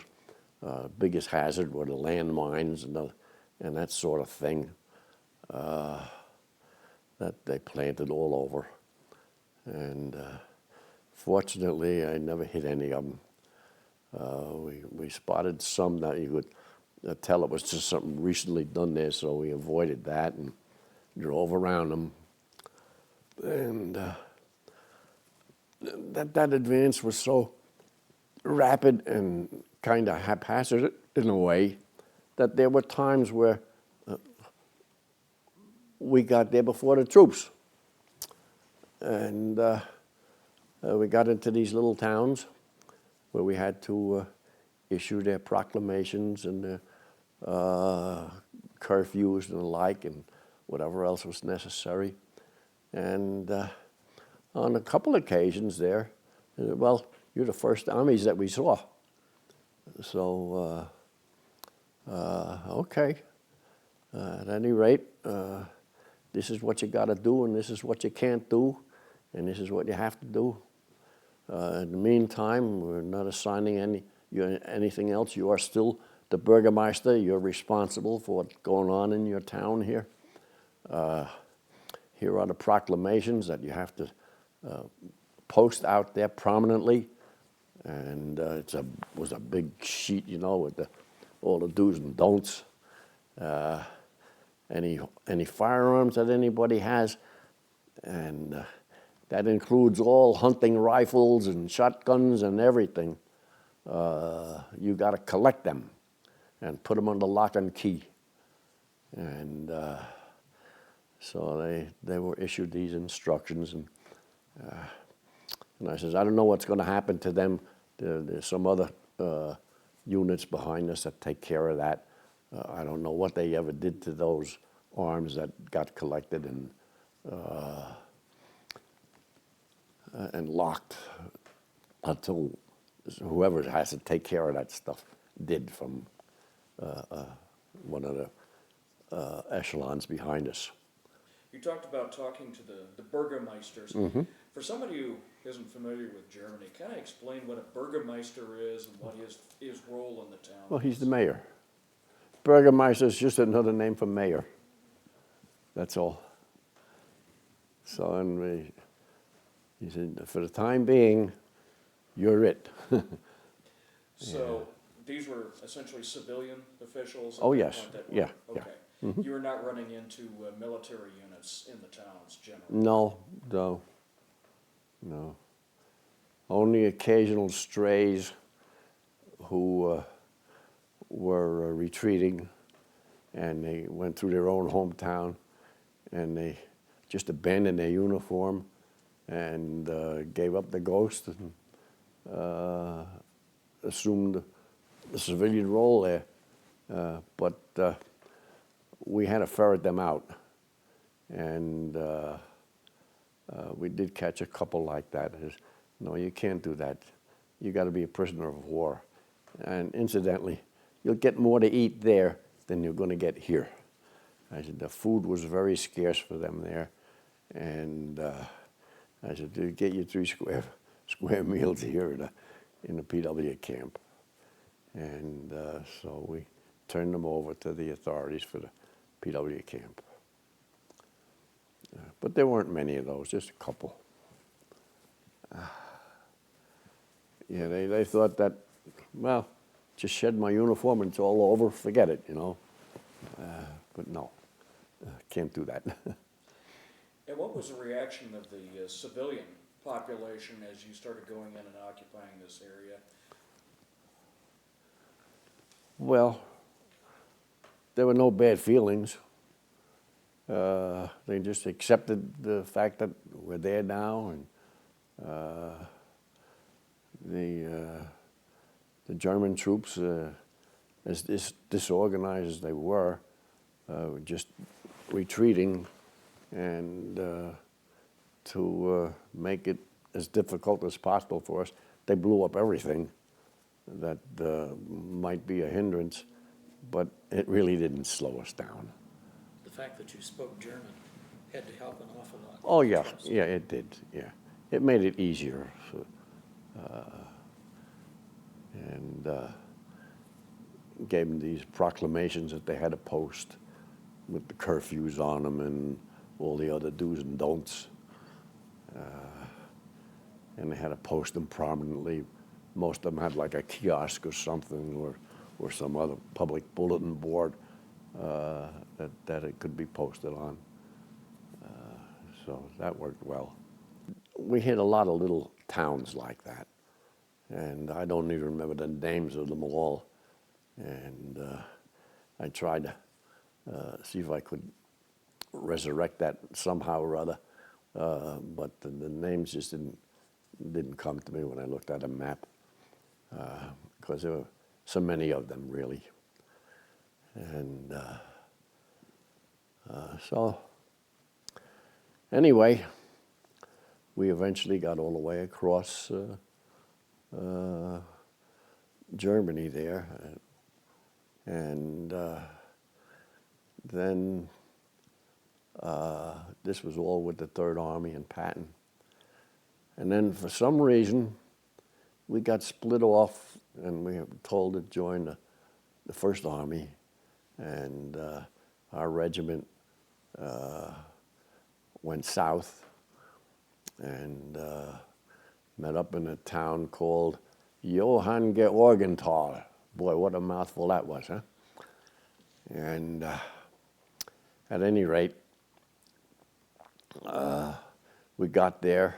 Biggest hazard were the landmines and that sort of thing that they planted all over. And fortunately, I never hit any of them. We spotted some that you could tell it was just something recently done there, so we avoided that and drove around them. And that advance was so rapid and kind of haphazard in a way that there were times where we got there before the troops. And we got into these little towns where we had to issue their proclamations and their curfews and the like and whatever else was necessary. And on a couple occasions there, well, you're the first armies that we saw. So, okay. At any rate, this is what you got to do, and this is what you can't do, and this is what you have to do. In the meantime, we're not assigning anything else. You are still the Burgermeister. You're responsible for what's going on in your town here. Here are the proclamations that you have to post out there prominently. And it was a big sheet, you know, with all the do's and don'ts. Any firearms that anybody has, and that includes all hunting rifles and shotguns and everything. You got to collect them and put them under lock and key. And so they were issued these instructions, and I says, I don't know what's going to happen to them. There's some other units behind us that take care of that. I don't know what they ever did to those arms that got collected and locked until whoever has to take care of that stuff did from one of the echelons behind us. You talked about talking to the Burgermeisters. Mm-hmm. For somebody who isn't familiar with Germany, can I explain what a Burgermeister is and what his role in the town Well, he's is? the mayor. Burgermeister is just another name for mayor. That's all. So, and he said, for the time being, you're it. So these were essentially civilian officials? Oh, at that yes. point that Yeah, were- yeah. Okay. Mm-hmm. You were not running into military units in the towns generally? No. Only occasional strays who were retreating, and they went through their own hometown, and they just abandoned their uniform and gave up the ghost and assumed the civilian role there. But we had to ferret them out, and we did catch a couple like that. No, you can't do that. You got to be a prisoner of war. And incidentally, you'll get more to eat there than you're going to get here. I said the food was very scarce for them there, and I said, "Dude, get you 3 square meals here in the PW camp." And so we turned them over to the authorities for the PW camp. But there weren't many of those, just a couple. Yeah, they thought that, well, just shed my uniform and it's all over, forget it, you know. But no, can't do that. And what was the reaction of the civilian population as you started going in and occupying this area? Well, there were no bad feelings. They just accepted the fact that we're there now, and the German troops, as disorganized as they were just retreating, and to make it as difficult as possible for us, they blew up everything that might be a hindrance. but it really didn't slow us down. The fact that you spoke German had to help an awful lot. Oh yeah, Trust. yeah, it did. Yeah, it made it easier. So, and gave them these proclamations that they had to post with the curfews on them and all the other do's and don'ts. And they had to post them prominently. Most of them had like a kiosk or something, or some other public bulletin board that it could be posted on. So that worked well. We hit a lot of little towns like that, and I don't even remember the names of them all. And I tried to see if I could resurrect that somehow or other, but the names just didn't come to me when I looked at a map, because there were so many of them, really. And so anyway, we eventually got all the way across Germany there, and then this was all with the Third Army in Patton. And then for some reason, we got split off, and we were told to join the First Army, and our regiment went south and met up in a town called Johann Georgenthal. Boy, what a mouthful that was, huh? And at any rate, we got there,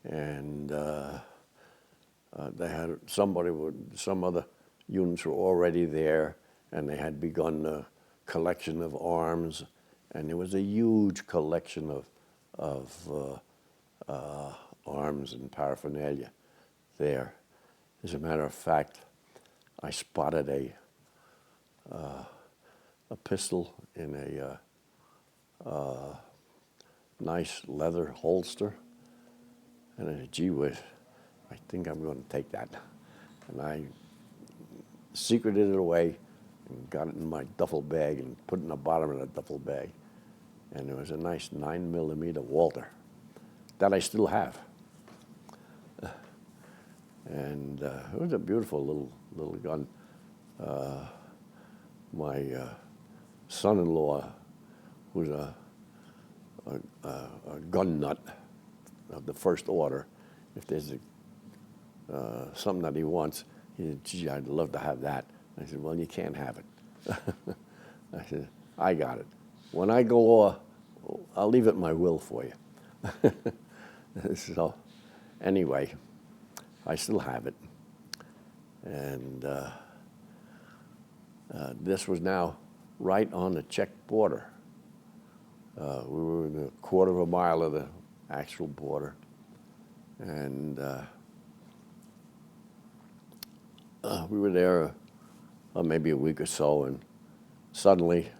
and they had some other units were already there, and they had begun the collection of arms, and there was a huge collection of arms and paraphernalia there. As a matter of fact, I spotted a pistol in a nice leather holster, and I said, gee whiz, I think I'm going to take that. And I secreted it away and got it in my duffel bag and put it in the bottom of the duffel bag. And it was a nice 9mm Walther that I still have. And it was a beautiful little gun. My son-in-law, who's a gun nut of the first order, if there's something that he wants, he said, gee, I'd love to have that. I said, well, you can't have it. I said, I got it. When I go, I'll leave it in my will for you. So anyway, I still have it. And this was now right on the Czech border. We were in a quarter of a mile of the actual border. And we were there maybe a week or so, and suddenly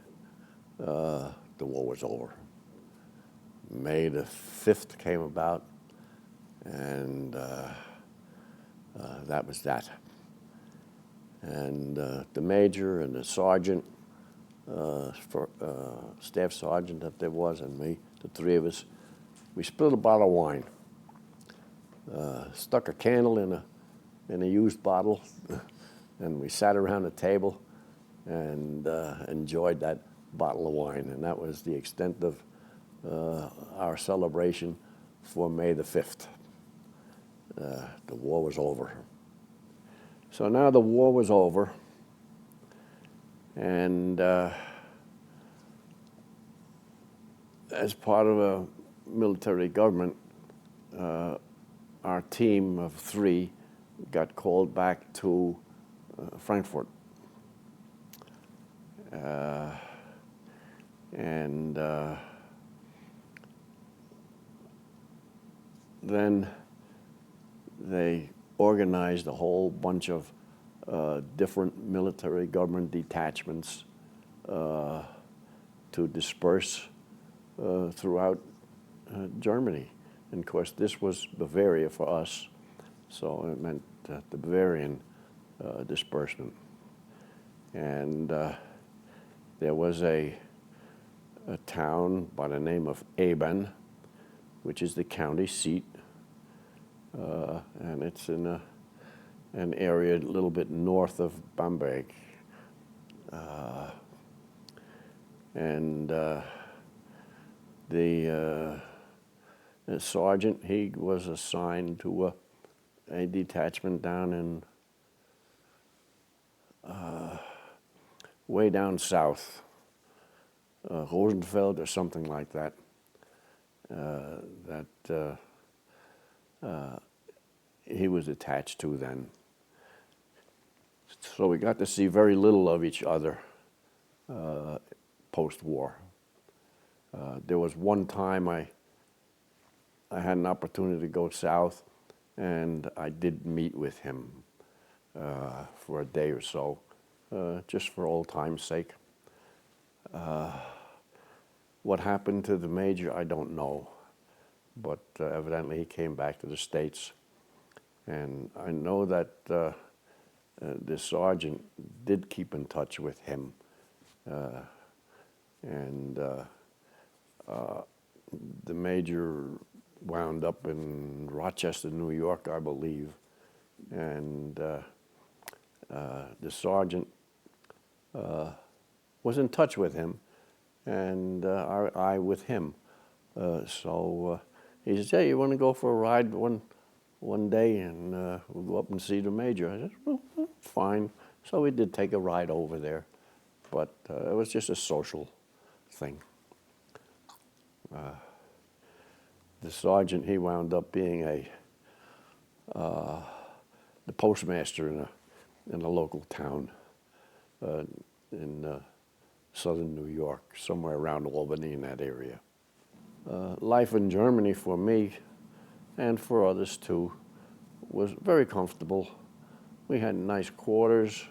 the war was over. May the 5th came about, and that was that. And the major and the sergeant, staff sergeant that there was, and me, the three of us, we split a bottle of wine, stuck a candle in a used bottle, and we sat around the table and enjoyed that bottle of wine. And that was the extent of our celebration for May the 5th. The war was over. So now the war was over, and as part of a military government, our team of 3 got called back to Frankfurt. And then they organized a whole bunch of different military government detachments to disperse throughout Germany. And of course, this was Bavaria for us, so it meant the Bavarian disbursement. And there was a town by the name of Aben, which is the county seat, and it's in an area a little bit north of Bamberg. And the sergeant, he was assigned to a detachment down in way down south, Rosenfeld or something like that. He was attached to then. So we got to see very little of each other post-war. There was one time I had an opportunity to go south, and I did meet with him for a day or so, just for old time's sake. What happened to the major, I don't know, but evidently he came back to the States. And I know that the sergeant did keep in touch with him. And the major wound up in Rochester, New York, I believe. And the sergeant was in touch with him, and I with him. So he said, "Hey, you want to go for a ride one day, and we'll go up and see the major?" I said, "Well, fine." So we did take a ride over there, but it was just a social thing. The sergeant, he wound up being the postmaster in a local town in southern New York, somewhere around Albany in that area. Life in Germany for me, and for others too, was very comfortable. We had nice quarters.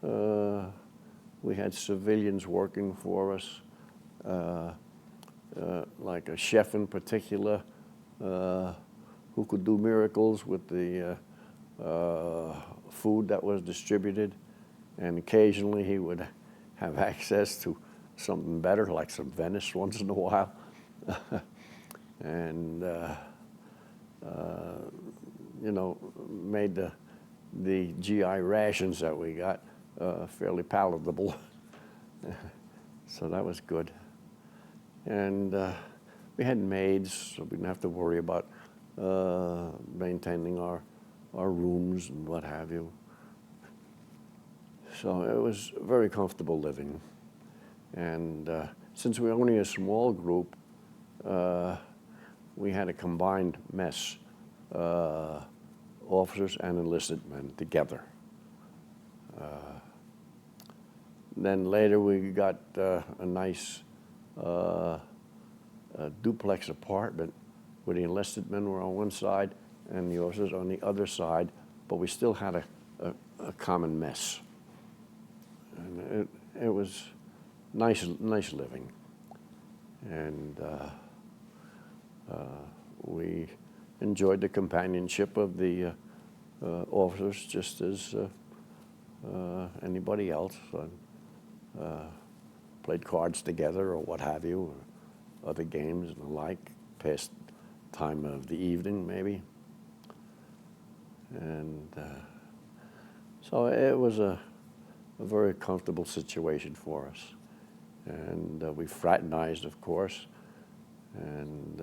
We had civilians working for us, like a chef in particular, who could do miracles with the food that was distributed, and occasionally he would have access to something better, like some Venice once in a while. And you know, made the GI rations that we got fairly palatable. So that was good. And we had maids, so we didn't have to worry about maintaining our rooms and what have you. So it was very comfortable living. And since we were only a small group, we had a combined mess, officers and enlisted men together. Then later we got a nice duplex apartment where the enlisted men were on one side and the officers on the other side, but we still had a common mess. And it was nice living. And we enjoyed the companionship of the officers just as anybody else. Played cards together or what have you, or other games and the like, past time of the evening maybe. And so it was a very comfortable situation for us. And we fraternized, of course. And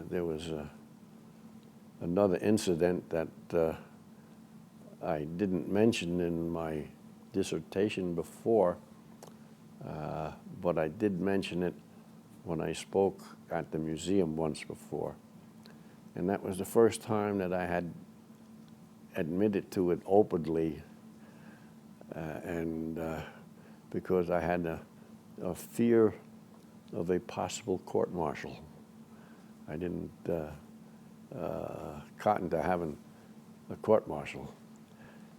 there was another incident that I didn't mention in my dissertation before, but I did mention it when I spoke at the museum once before. And that was the first time that I had admitted to it openly, and because I had a fear of a possible court-martial. I didn't cotton to having a court-martial.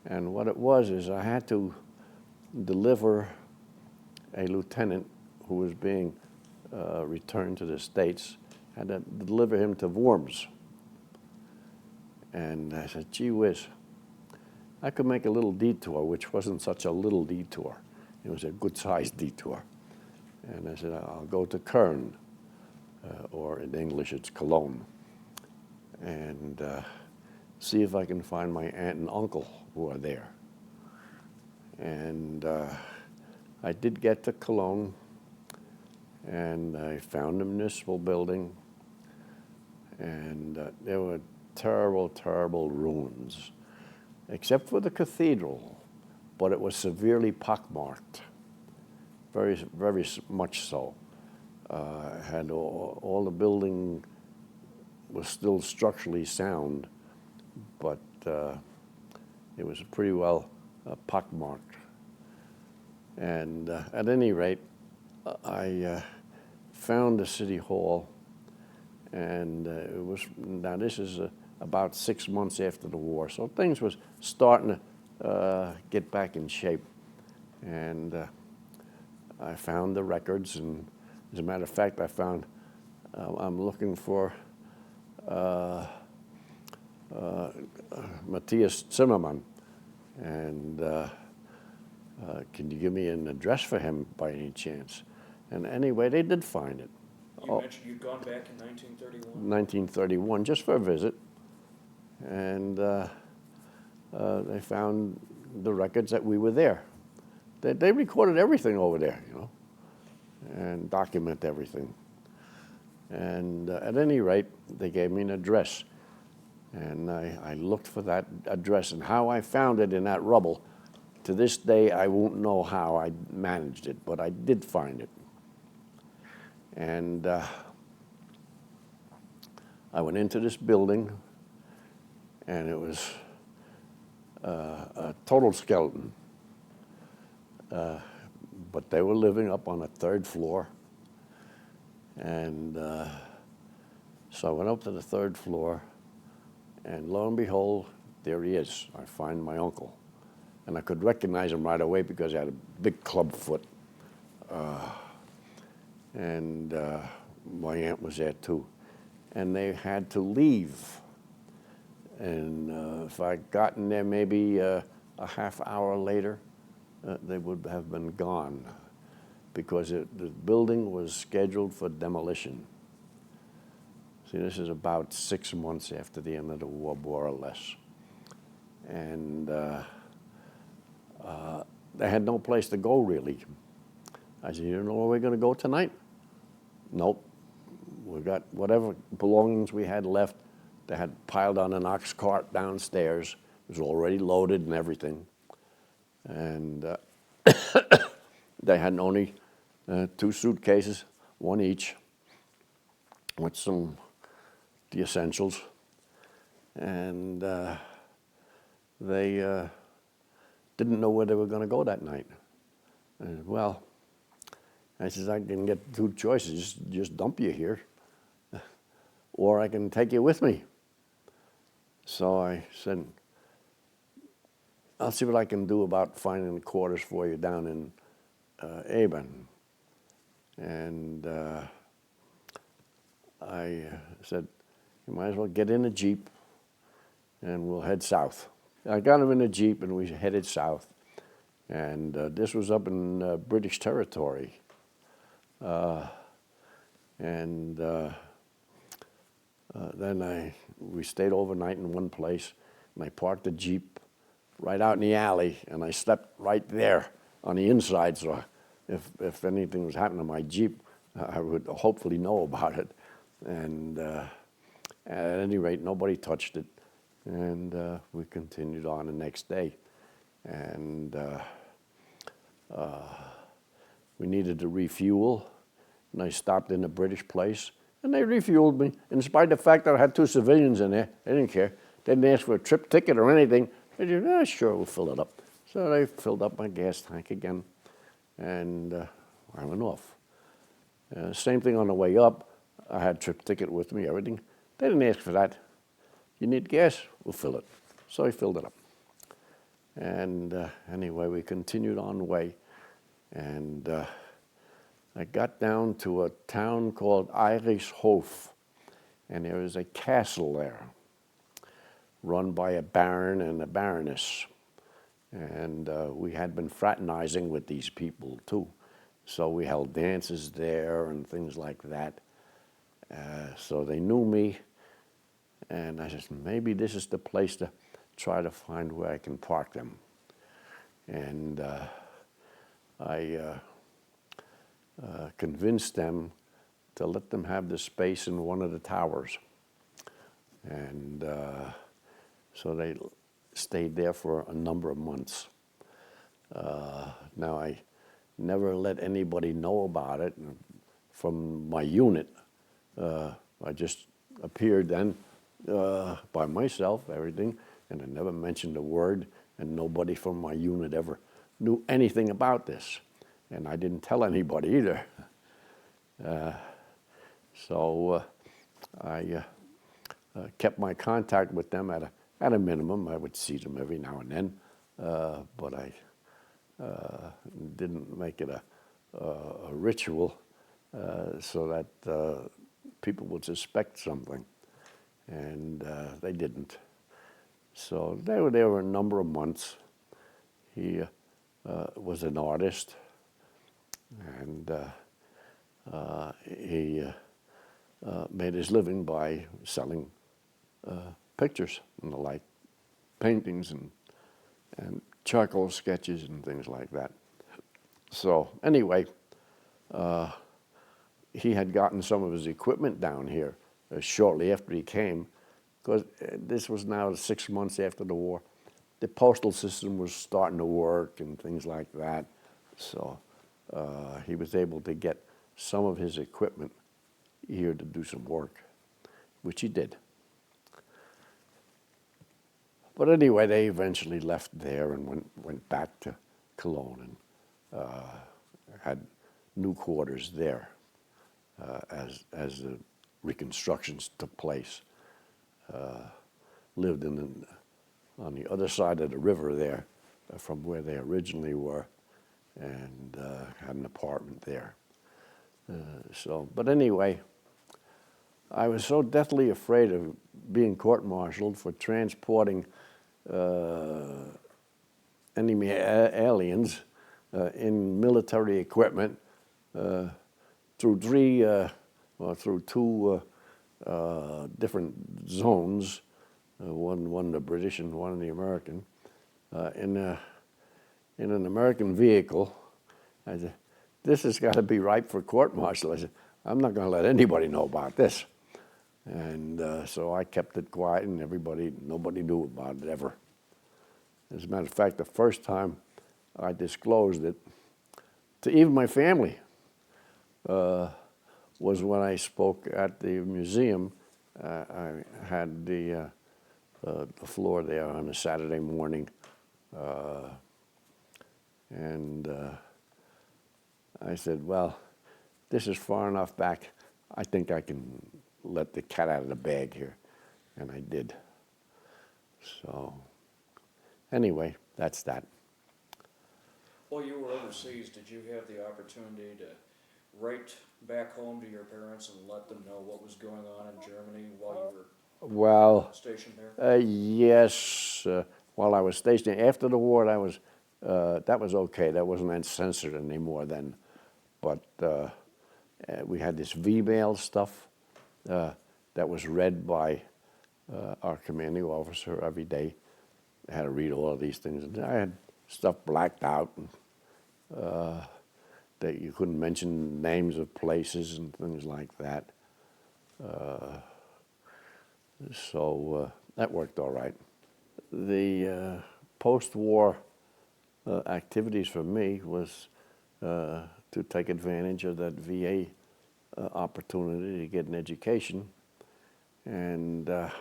And what it was is I had to deliver a lieutenant who was being returned to the States, had to deliver him to Worms. And I said, gee whiz, I could make a little detour, which wasn't such a little detour. It was a good-sized detour. And I said, I'll go to Kern, or in English it's Cologne, and see if I can find my aunt and uncle who are there. And I did get to Cologne, and I found the municipal building, and there were terrible, terrible ruins, except for the cathedral, but it was severely pockmarked, very, very much so. Had all the building was still structurally sound, but it was pretty well pockmarked. And at any rate, I found the city hall, and it was, now this is about 6 months after the war, so things was starting to get back in shape. And I found the records, and as a matter of fact, I found, I'm looking for Matthias Zimmermann, and can you give me an address for him by any chance? And anyway, they did find it. You mentioned you'd gone back in 1931? 1931, just for a visit. And they found the records that we were there. They recorded everything over there, you know, and document everything. And at any rate, they gave me an address. And I looked for that address, and how I found it in that rubble, to this day, I won't know how I managed it, but I did find it. And I went into this building, and it was a total skeleton. But they were living up on the 3rd floor. And so I went up to the 3rd floor, and lo and behold, there he is. I find my uncle. And I could recognize him right away because he had a big club foot. And my aunt was there too. And they had to leave. And if I'd gotten there maybe a half hour later, they would have been gone, because the building was scheduled for demolition. See, this is about 6 months after the end of the war, more or less. And they had no place to go, really. I said, you know where we're going to go tonight? Nope. We got whatever belongings we had left. They had piled on an ox cart downstairs. It was already loaded and everything. And they had only 2 suitcases, one each, with the essentials. And they didn't know where they were going to go that night. And well, I said, I can get 2 choices, just dump you here, or I can take you with me. So I said, I'll see what I can do about finding the quarters for you down in Eben. And I said, you might as well get in a Jeep and we'll head south. I got him in a Jeep and we headed south. And this was up in British territory. Then we stayed overnight in one place, and I parked the Jeep right out in the alley, and I slept right there on the inside, so if anything was happening to my Jeep, I would hopefully know about it. And at any rate, nobody touched it, and we continued on the next day. And we needed to refuel, and I stopped in a British place, and they refueled me, in spite of the fact that I had 2 civilians in there. They didn't care. They didn't ask for a trip ticket or anything. They just, sure, we'll fill it up. So they filled up my gas tank again, and I went off. Same thing on the way up. I had a trip ticket with me, everything. They didn't ask for that. You need gas? We'll fill it. So I filled it up. And anyway, we continued on the way, and I got down to a town called Eirishof, and there was a castle there, run by a baron and a baroness. And we had been fraternizing with these people too. So we held dances there and things like that. So they knew me, and I said, maybe this is the place to try to find where I can park them. And I convinced them to let them have the space in one of the towers. And so they stayed there for a number of months. Now, I never let anybody know about it from my unit. I just appeared then by myself, everything, and I never mentioned a word, and nobody from my unit ever knew anything about this. And I didn't tell anybody either. So I kept my contact with them at a minimum. I would see them every now and then, but I didn't make it a ritual so that people would suspect something, and they didn't. So they were there a number of months. He was an artist, and he made his living by selling pictures and the like, paintings and charcoal sketches and things like that. So anyway, he had gotten some of his equipment down here shortly after he came, because this was now 6 months after the war. The postal system was starting to work and things like that. So he was able to get some of his equipment here to do some work, which he did. But anyway, they eventually left there and went back to Cologne and had new quarters there as the reconstructions took place. Lived on the other side of the river there from where they originally were, and had an apartment there. But anyway, I was so deathly afraid of being court-martialed for transporting enemy aliens in military equipment through two different zones, one the British and one the American, in an American vehicle. I said, this has got to be ripe for court-martial. I said, I'm not going to let anybody know about this. And so I kept it quiet, and nobody knew about it ever. As a matter of fact, the first time I disclosed it to even my family was when I spoke at the museum. I had the floor there on a Saturday morning, and I said, well, this is far enough back. I think I can let the cat out of the bag here. And I did. So anyway, that's that. While you were overseas, did you have the opportunity to write back home to your parents and let them know what was going on in Germany while you were stationed there? Yes. While I was stationed, after the war, that was okay. That wasn't censored anymore then. But we had this V-mail stuff that was read by our commanding officer every day. I had to read all of these things. And I had stuff blacked out, and, that you couldn't mention names of places and things like that. So that worked all right. The post-war activities for me was to take advantage of that VA opportunity to get an education, and I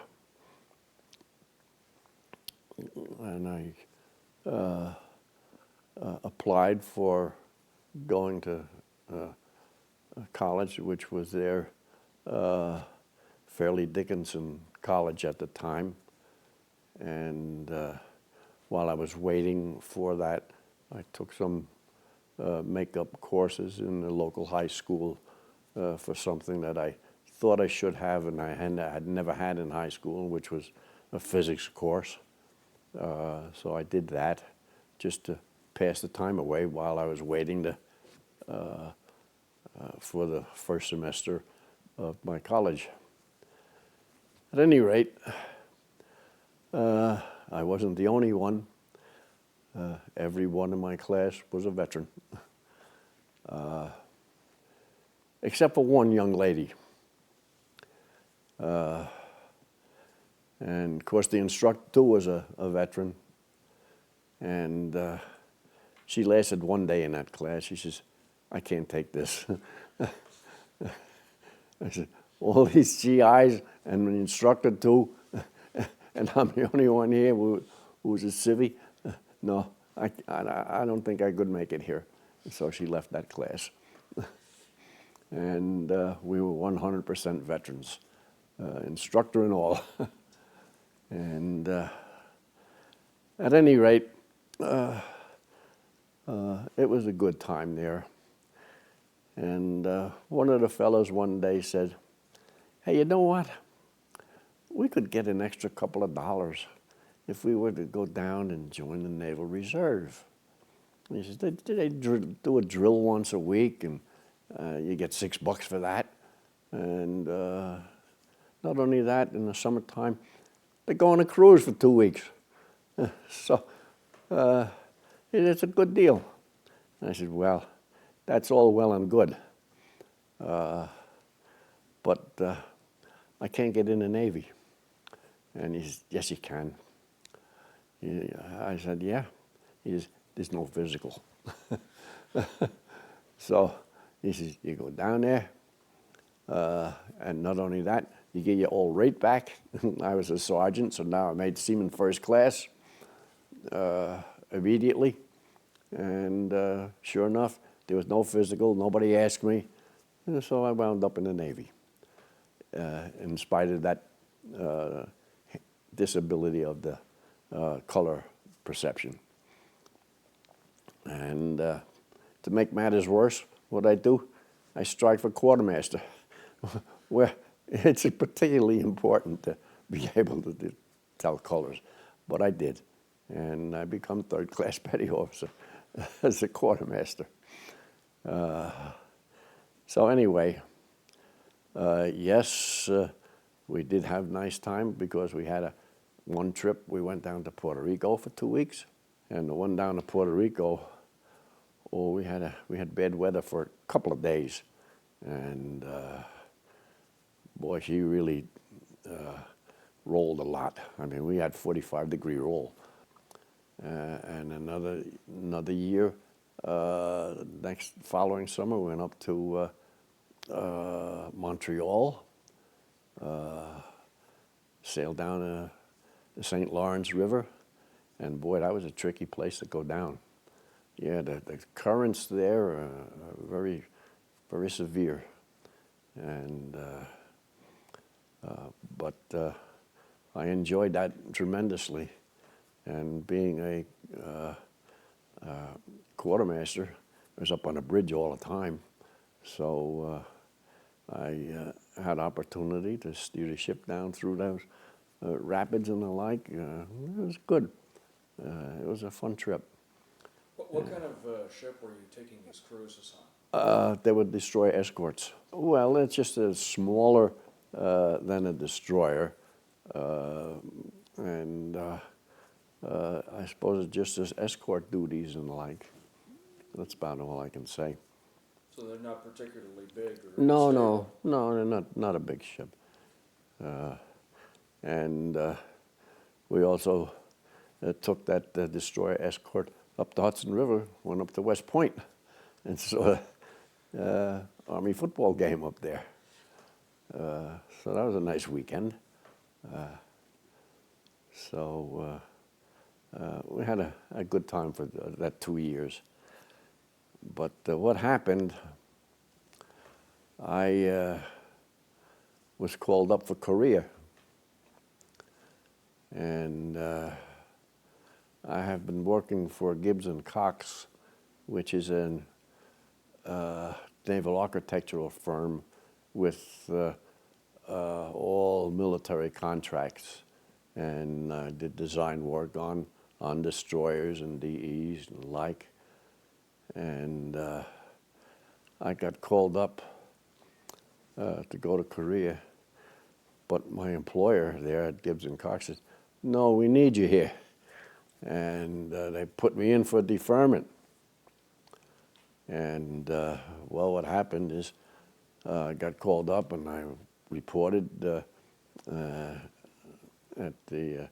applied for going to college, which was there, Fairleigh Dickinson College at the time. And while I was waiting for that, I took some makeup courses in the local high school for something that I thought I should have and I had never had in high school, which was a physics course. So I did that, just to pass the time away while I was waiting for the first semester of my college. At any rate, I wasn't the only one. Everyone in my class was a veteran, except for one young lady. And of course, the instructor too was a veteran. And she lasted one day in that class. She says, "I can't take this." I said, "All these GIs and the instructor too, and I'm the only one here who's a civvy? No, I don't think I could make it here." And so she left that class. And we were 100% veterans, instructor and all. And at any rate, it was a good time there. And one of the fellows one day said, "Hey, you know what? We could get an extra couple of dollars if we were to go down and join the Naval Reserve." And he says, they do a drill once a week, and you get $6 for that. And not only that, in the summertime, they go on a cruise for 2 weeks. So it's a good deal. And I said, "Well, that's all well and good. But I can't get in the Navy." And he says, "Yes, you can." I said, "Yeah." He says, "There's no physical." So he says, "You go down there, and not only that, you get your old rate back." I was a sergeant, so now I made Seaman First Class immediately. And sure enough, there was no physical. Nobody asked me. And so I wound up in the Navy, in spite of that disability of the color perception. And to make matters worse, what I do, I strike for quartermaster, where it's particularly important to be able to tell colors. But I did, and I become third-class petty officer as a quartermaster. So anyway, yes, we did have a nice time because we had one trip. We went down to Puerto Rico for 2 weeks, and the one down to Puerto Rico, we had bad weather for a couple of days, and boy, she really rolled a lot. I mean, we had 45-degree roll, and another year. Next following summer, we went up to Montreal, sailed down the St. Lawrence River, and boy, that was a tricky place to go down. Yeah, the currents there are very, very severe, and but I enjoyed that tremendously, and being a quartermaster, I was up on a bridge all the time, so I had opportunity to steer the ship down through those rapids and the like. It was good. It was a fun trip. What kind of ship were you taking these cruises on? They were destroyer escorts. Well, it's just a smaller than a destroyer, and I suppose it's just as escort duties and the like. That's about all I can say. So they're not particularly big? Or No, they're not a big ship. And we also took that destroyer escort up the Hudson River, went up to West Point, and saw Army football game up there. So that was a nice weekend. So we had a good time for that 2 years. But what happened, I was called up for Korea. And I have been working for Gibbs & Cox, which is a naval architectural firm with all military contracts. And I did design work on on destroyers and DEs and the like. And I got called up to go to Korea, but my employer there at Gibbs and Cox said, "No, we need you here." And they put me in for deferment. And well, what happened is I got called up and I reported at the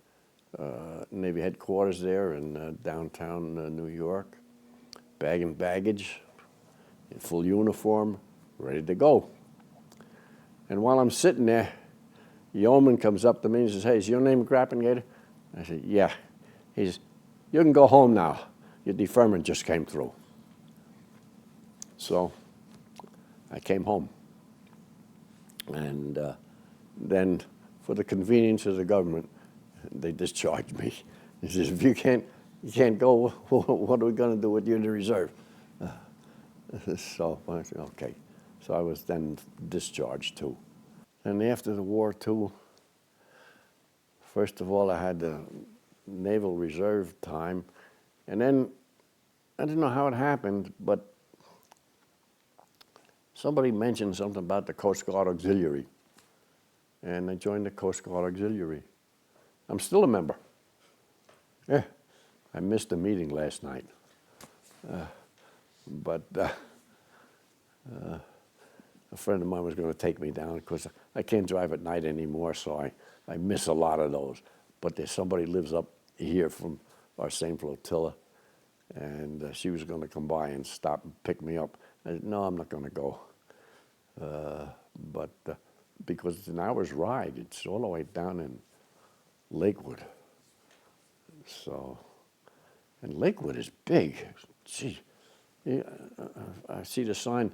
Navy headquarters there in downtown New York, bag and baggage, in full uniform, ready to go. And while I'm sitting there, Yeoman comes up to me and says, "Hey, is your name Grapengeter?" I said, "Yeah." He says, "You can go home now. Your deferment just came through." So I came home. And then, for the convenience of the government, they discharged me. He says, "If you can't go, what are we going to do with you in the reserve?" So I said, okay. So I was then discharged too. And after the war too, first of all, I had the Naval Reserve time. And then, I didn't know how it happened, but somebody mentioned something about the Coast Guard Auxiliary. And I joined the Coast Guard Auxiliary. I'm still a member. Yeah, I missed a meeting last night. But a friend of mine was going to take me down because I can't drive at night anymore, so I miss a lot of those. But there's somebody lives up here from our same flotilla, and she was going to come by and stop and pick me up. I said, "No, I'm not going to go." But because it's an hour's ride, it's all the way down in Lakewood. So, and Lakewood is big. Gee, yeah, I see the sign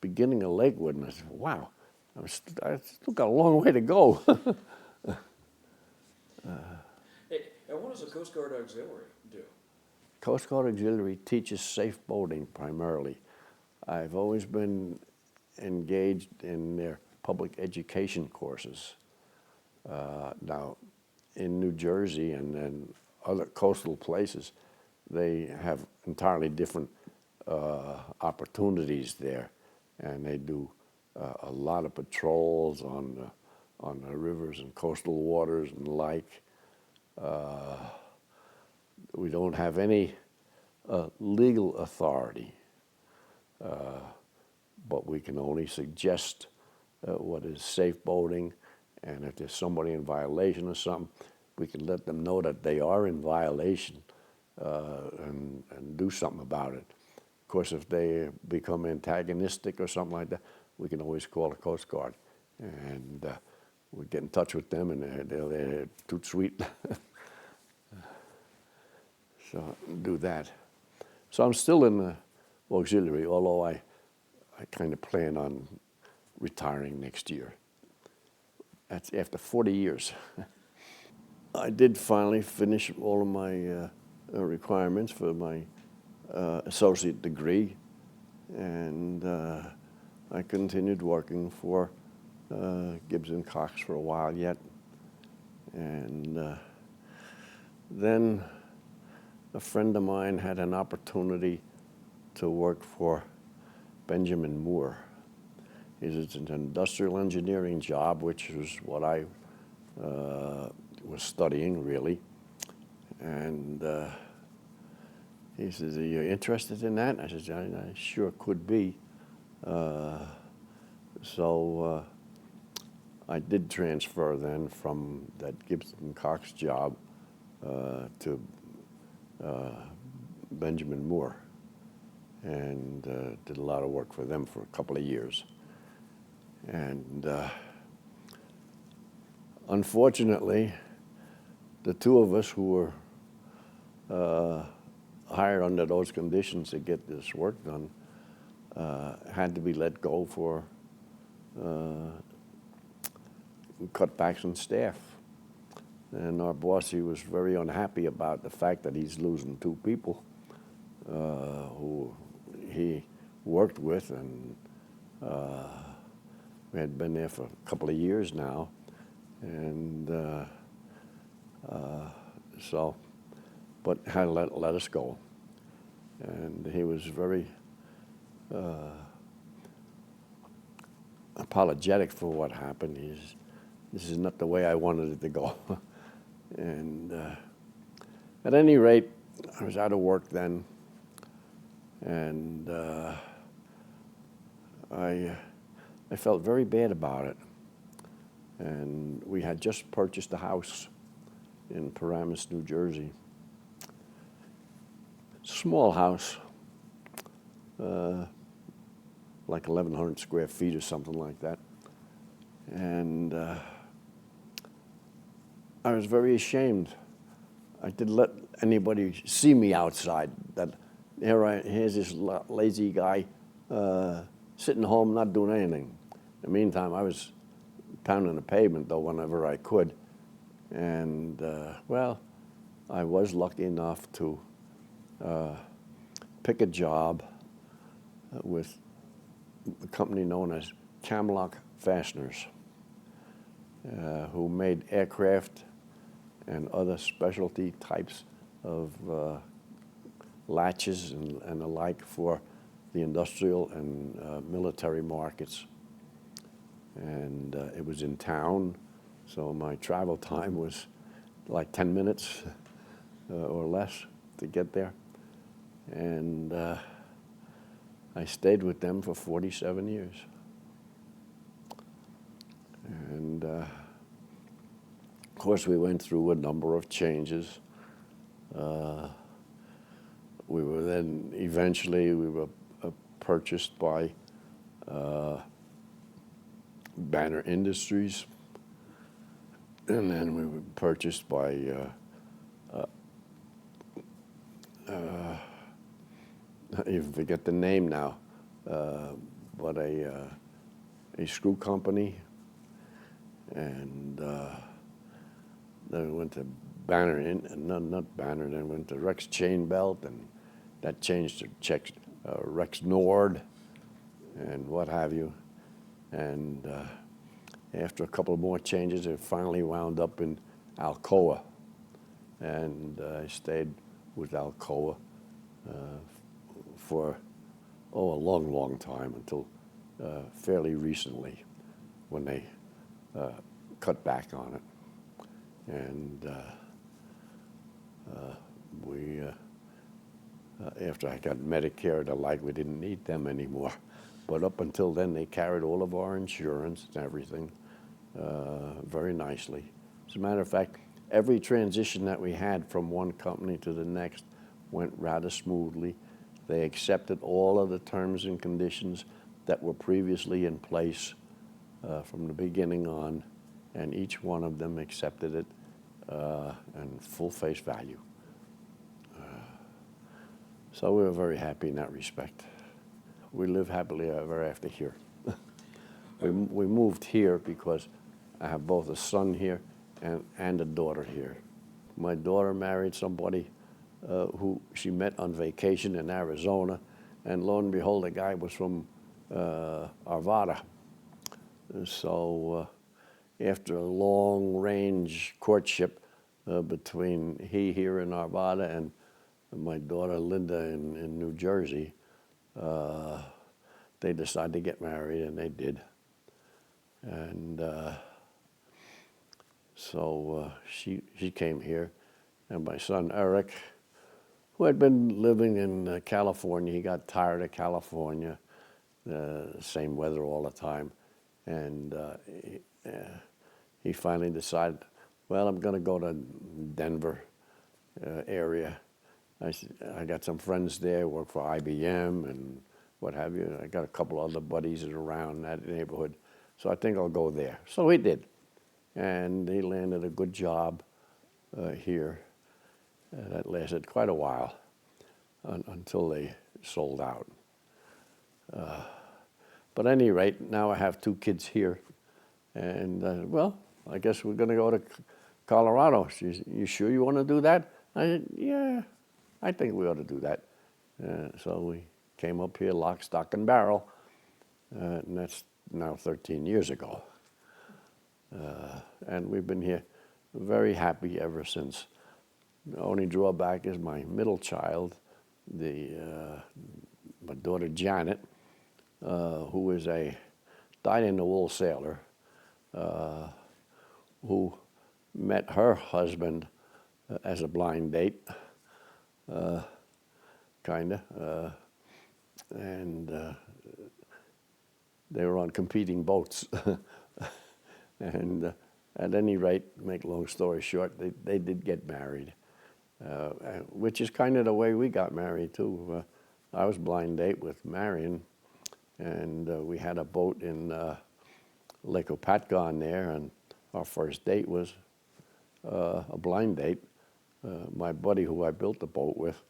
beginning of Lakewood, and I said, "Wow, I still got a long way to go." Hey, and what does the Coast Guard Auxiliary do? Coast Guard Auxiliary teaches safe boating primarily. I've always been engaged in their public education courses. Now, in New Jersey and other coastal places, they have entirely different opportunities there, and they do a lot of patrols on the rivers and coastal waters and the like. We don't have any legal authority, but we can only suggest what is safe boating, and if there's somebody in violation of something, we can let them know that they are in violation and do something about it. Of course, if they become antagonistic or something like that, we can always call the Coast Guard, and we get in touch with them, and they're too sweet. So do that. So I'm still in the auxiliary, although I kind of plan on retiring next year. That's after 40 years. I did finally finish all of my requirements for my associate degree, and I continued working for Gibbs and Cox for a while yet. And then a friend of mine had an opportunity to work for Benjamin Moore. It's an industrial engineering job, which was what I was studying, really. And he says, "Are you interested in that?" I said, I sure could be. So I did transfer then from that Gibson Cox job to Benjamin Moore, and did a lot of work for them for a couple of years. And unfortunately, the two of us who were hired under those conditions to get this work done had to be let go for cutbacks in staff. And our boss, he was very unhappy about the fact that he's losing two people who he worked with, and we had been there for a couple of years now. And so but had let us go. And he was very apologetic for what happened. This is not the way I wanted it to go. And at any rate, I was out of work then, and I felt very bad about it. And we had just purchased a house in Paramus, New Jersey. Small house, like 1,100 square feet or something like that. And I was very ashamed. I didn't let anybody see me outside. That here's this lazy guy sitting home not doing anything. In the meantime, I was pounding the pavement though whenever I could. And well, I was lucky enough to pick a job with a company known as Camlock Fasteners, who made aircraft and other specialty types of latches and the like for the industrial and military markets. And it was in town, so my travel time was like 10 minutes or less to get there. And I stayed with them for 47 years. And of course, we went through a number of changes. We were then, eventually, we were purchased by Banner Industries. And then we were purchased by I even forget the name now, but a screw company. And then we went to Banner, not Banner, then went to Rex Chain Belt, and that changed to Rex Nord, and what have you. And after a couple more changes, it finally wound up in Alcoa. And I stayed with Alcoa for, a long, long time, until fairly recently, when they cut back on it. And we, after I got Medicare and the like, we didn't need them anymore. But up until then, they carried all of our insurance and everything very nicely. As a matter of fact, every transition that we had from one company to the next went rather smoothly. They accepted all of the terms and conditions that were previously in place from the beginning on, and each one of them accepted it and full face value. So we were very happy in that respect. We live happily ever after here. We moved here because I have both a son here and a daughter here. My daughter married somebody who she met on vacation in Arizona, and lo and behold, the guy was from Arvada. So after a long-range courtship between he here in Arvada and my daughter Linda in New Jersey, they decided to get married, and they did. And so she came here, and my son Eric, who had been living in California, he got tired of California, same weather all the time, and he finally decided, well, I'm going to go to Denver area. I got some friends there, work for IBM and what have you. I got a couple other buddies around that neighborhood, so I think I'll go there. So he did, and he landed a good job here. That lasted quite a while until they sold out. But at any rate, now I have two kids here, and well, I guess we're going to go to Colorado. She said, you sure you want to do that? I said, yeah, I think we ought to do that. So we came up here lock, stock, and barrel, and that's now 13 years ago. And we've been here very happy ever since. The only drawback is my middle child, my daughter Janet, who is a dyed-in-the-wool sailor, who met her husband as a blind date, kinda, and they were on competing boats. And at any rate, make a long story short, they did get married, which is kind of the way we got married too. I was blind date with Marion, and we had a boat in Lake Opatgon there, and our first date was a blind date. My buddy who I built the boat with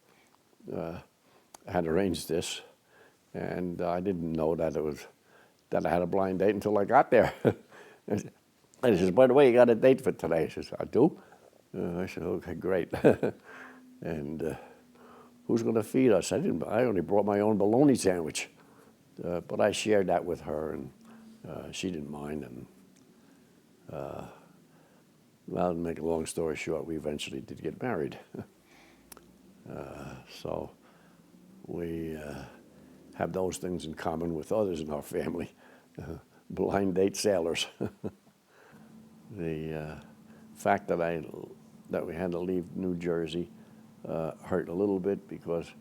had arranged this, and I didn't know that I had a blind date until I got there. And he says, "By the way, you got a date for today?" I says, "I do." I said, "Okay, great." And who's going to feed us? I only brought my own bologna sandwich, but I shared that with her, and she didn't mind. And well, to make a long story short, we eventually did get married. So we have those things in common with others in our family. Blind date sailors. The fact that we had to leave New Jersey hurt a little bit because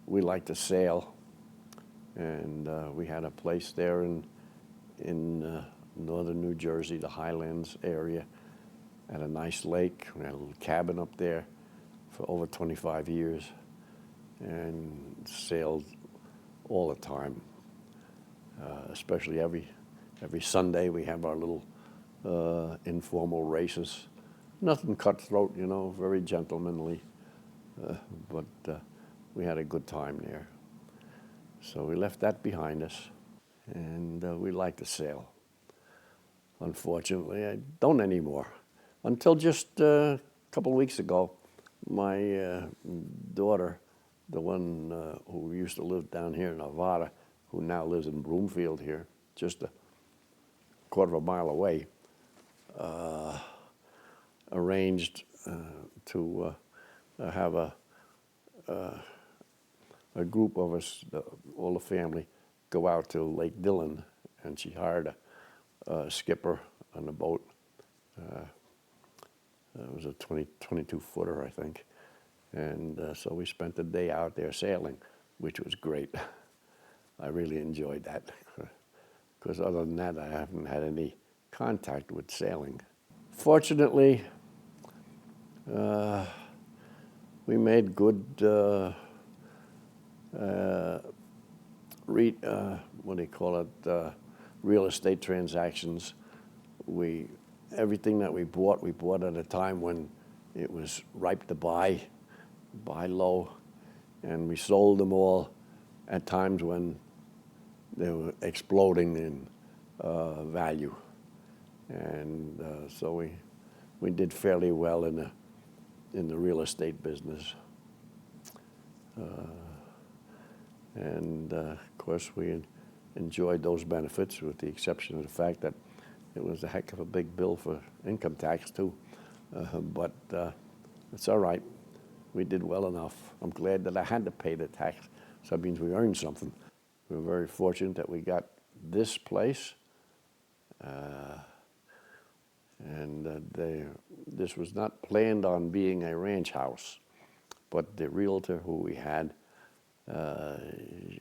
we like to sail, and we had a place there in northern New Jersey, the Highlands area, at a nice lake. We had a little cabin up there for over 25 years, and sailed all the time. Especially every Sunday we have our little informal races. Nothing cutthroat, very gentlemanly, but we had a good time there. So we left that behind us, and we like to sail. Unfortunately, I don't anymore. Until just a couple of weeks ago, my daughter, the one who used to live down here in Nevada, who now lives in Broomfield here, just a quarter of a mile away, arranged to have a group of us, all the family, go out to Lake Dillon, and she hired a skipper on the boat. It was a 22-footer, I think. And so we spent the day out there sailing, which was great. I really enjoyed that, because other than that, I haven't had any contact with sailing. Fortunately, we made good real estate transactions. Everything that we bought at a time when it was ripe to buy low, and we sold them all at times when they were exploding in value. And so we did fairly well in the real estate business. And of course, we enjoyed those benefits, with the exception of the fact that it was a heck of a big bill for income tax too. But it's all right. We did well enough. I'm glad that I had to pay the tax, so that means we earned something. We were very fortunate that we got this place. This was not planned on being a ranch house, but the realtor who we had,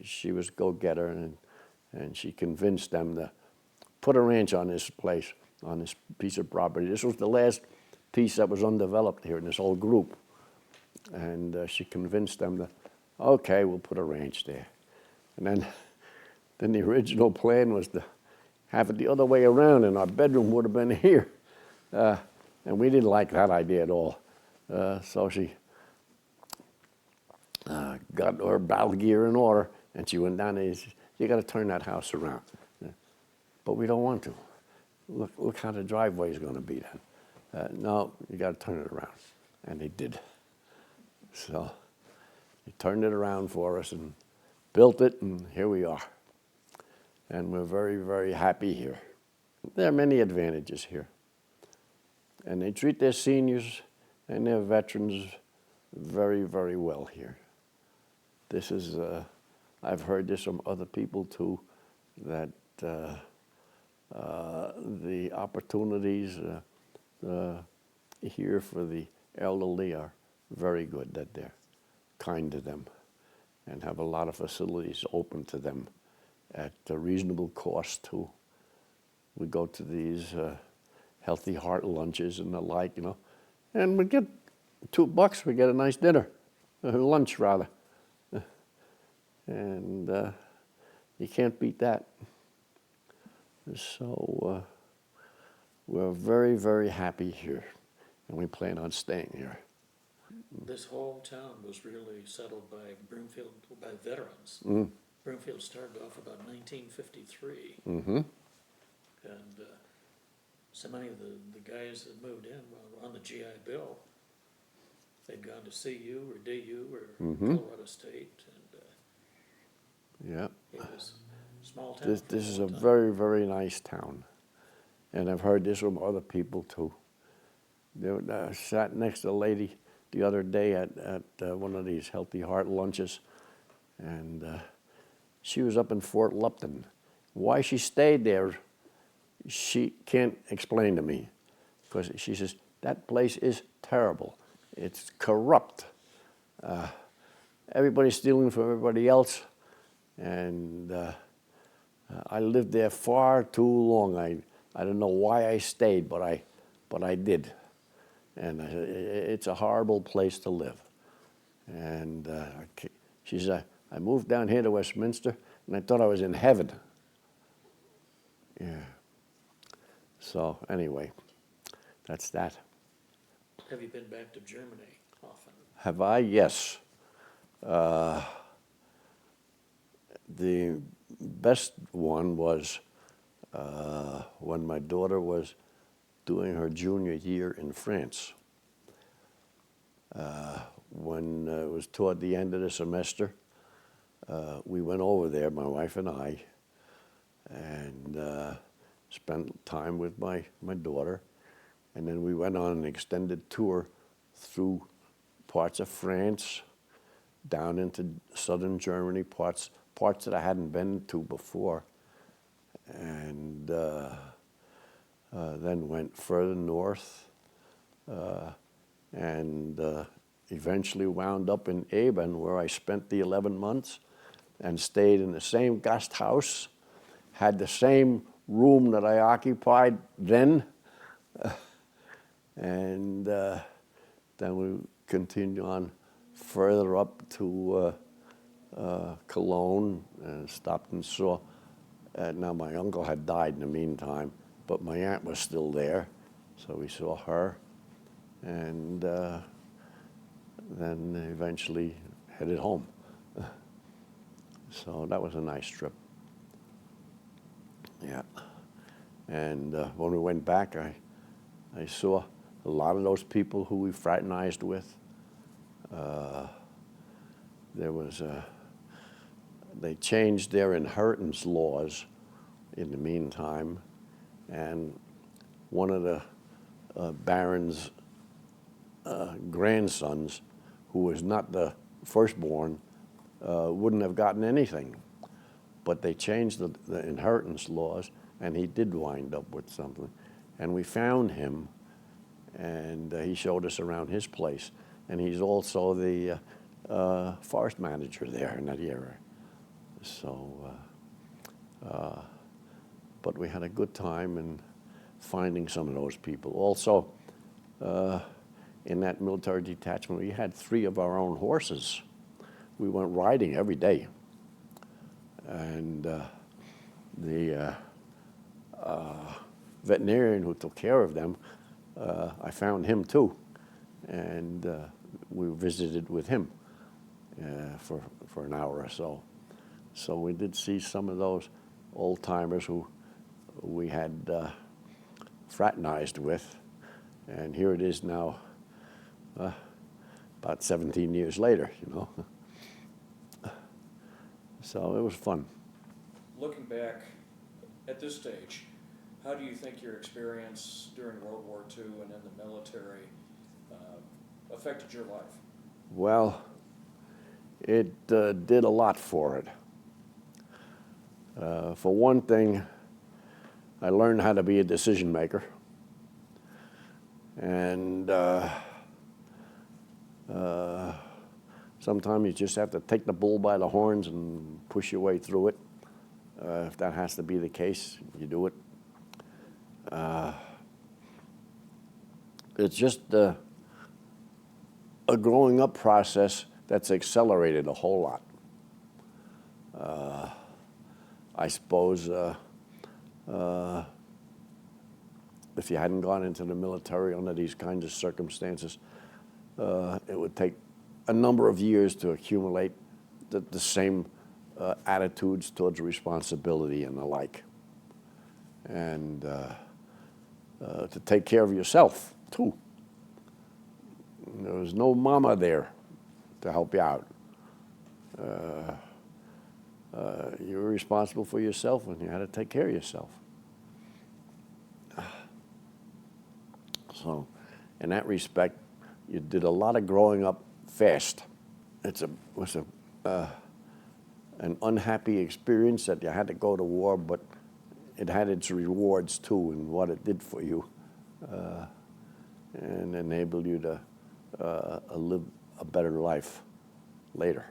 she was a go-getter, and she convinced them to put a ranch on this place, on this piece of property. This was the last piece that was undeveloped here in this whole group. And she convinced them that, okay, we'll put a ranch there. And then the original plan was to have it the other way around, and our bedroom would have been here. And we didn't like that idea at all. So she got her battle gear in order, and she went down there and said, "You got to turn that house around." But we don't want to. Look how the driveway is going to be then. No, you got to turn it around. And they did. So they turned it around for us and built it, and here we are. And we're very, very happy here. There are many advantages here. And they treat their seniors and they're veterans very, very well here. This is, I've heard this from other people too, that the opportunities here for the elderly are very good, that they're kind to them and have a lot of facilities open to them at a reasonable cost too. We go to these healthy heart lunches and the like, you know, and we get $2, we get a nice dinner, lunch rather. And you can't beat that. So we're very, very happy here, and we plan on staying here. This whole town was really settled by Broomfield, by veterans. Mm. Broomfield started off about 1953. Mm-hmm. And so many of the guys that moved in were on the GI Bill. They'd gone to CU or DU or Colorado State, and Yeah. it was a small town. This is a long time. very, very nice town. And I've heard this from other people too. I sat next to a lady the other day at one of these healthy heart lunches, and she was up in Fort Lupton. Why she stayed there, she can't explain to me, because she says, that place is terrible. It's corrupt. Everybody's stealing from everybody else, and I lived there far too long. I don't know why I stayed, but I did. And it's a horrible place to live. And she said, I moved down here to Westminster, and I thought I was in heaven. Yeah. So anyway, that's that. Have you been back to Germany often? Have I? Yes. The best one was when my daughter was doing her junior year in France. When it was toward the end of the semester, we went over there, my wife and I, and spent time with my daughter. And then we went on an extended tour through parts of France, down into southern Germany, parts that I hadn't been to before, and then went further north, and eventually wound up in Eben, where I spent the 11 months and stayed in the same guest house, had the same room that I occupied then, and then we continued on further up to Cologne and stopped and saw. Now my uncle had died in the meantime, but my aunt was still there, so we saw her, and then eventually headed home. So that was a nice trip. Yeah, and when we went back, I saw a lot of those people who we fraternized with. There was they changed their inheritance laws in the meantime, and one of the baron's grandsons, who was not the firstborn, wouldn't have gotten anything. But they changed the inheritance laws, and he did wind up with something. And we found him, and he showed us around his place. And he's also the forest manager there in that area. So, but we had a good time in finding some of those people. Also, in that military detachment, we had 3 of our own horses. We went riding every day. And the veterinarian who took care of them, I found him too. And we visited with him for an hour or so. So we did see some of those old timers who we had fraternized with. And here it is now, about 17 years later, you know. So it was fun. Looking back at this stage, how do you think your experience during World War II and in the military affected your life? Well, it did a lot for it. For one thing, I learned how to be a decision maker. And sometimes you just have to take the bull by the horns and push your way through it. If that has to be the case, you do it. It's just a growing up process that's accelerated a whole lot. I suppose if you hadn't gone into the military under these kinds of circumstances, it would take a number of years to accumulate the same attitudes towards responsibility and the like. And to take care of yourself, too. There was no mama there to help you out. You were responsible for yourself and you had to take care of yourself. So, in that respect, you did a lot of growing up fast. It was an unhappy experience that you had to go to war, but it had its rewards too, and what it did for you, and enabled you to live a better life later.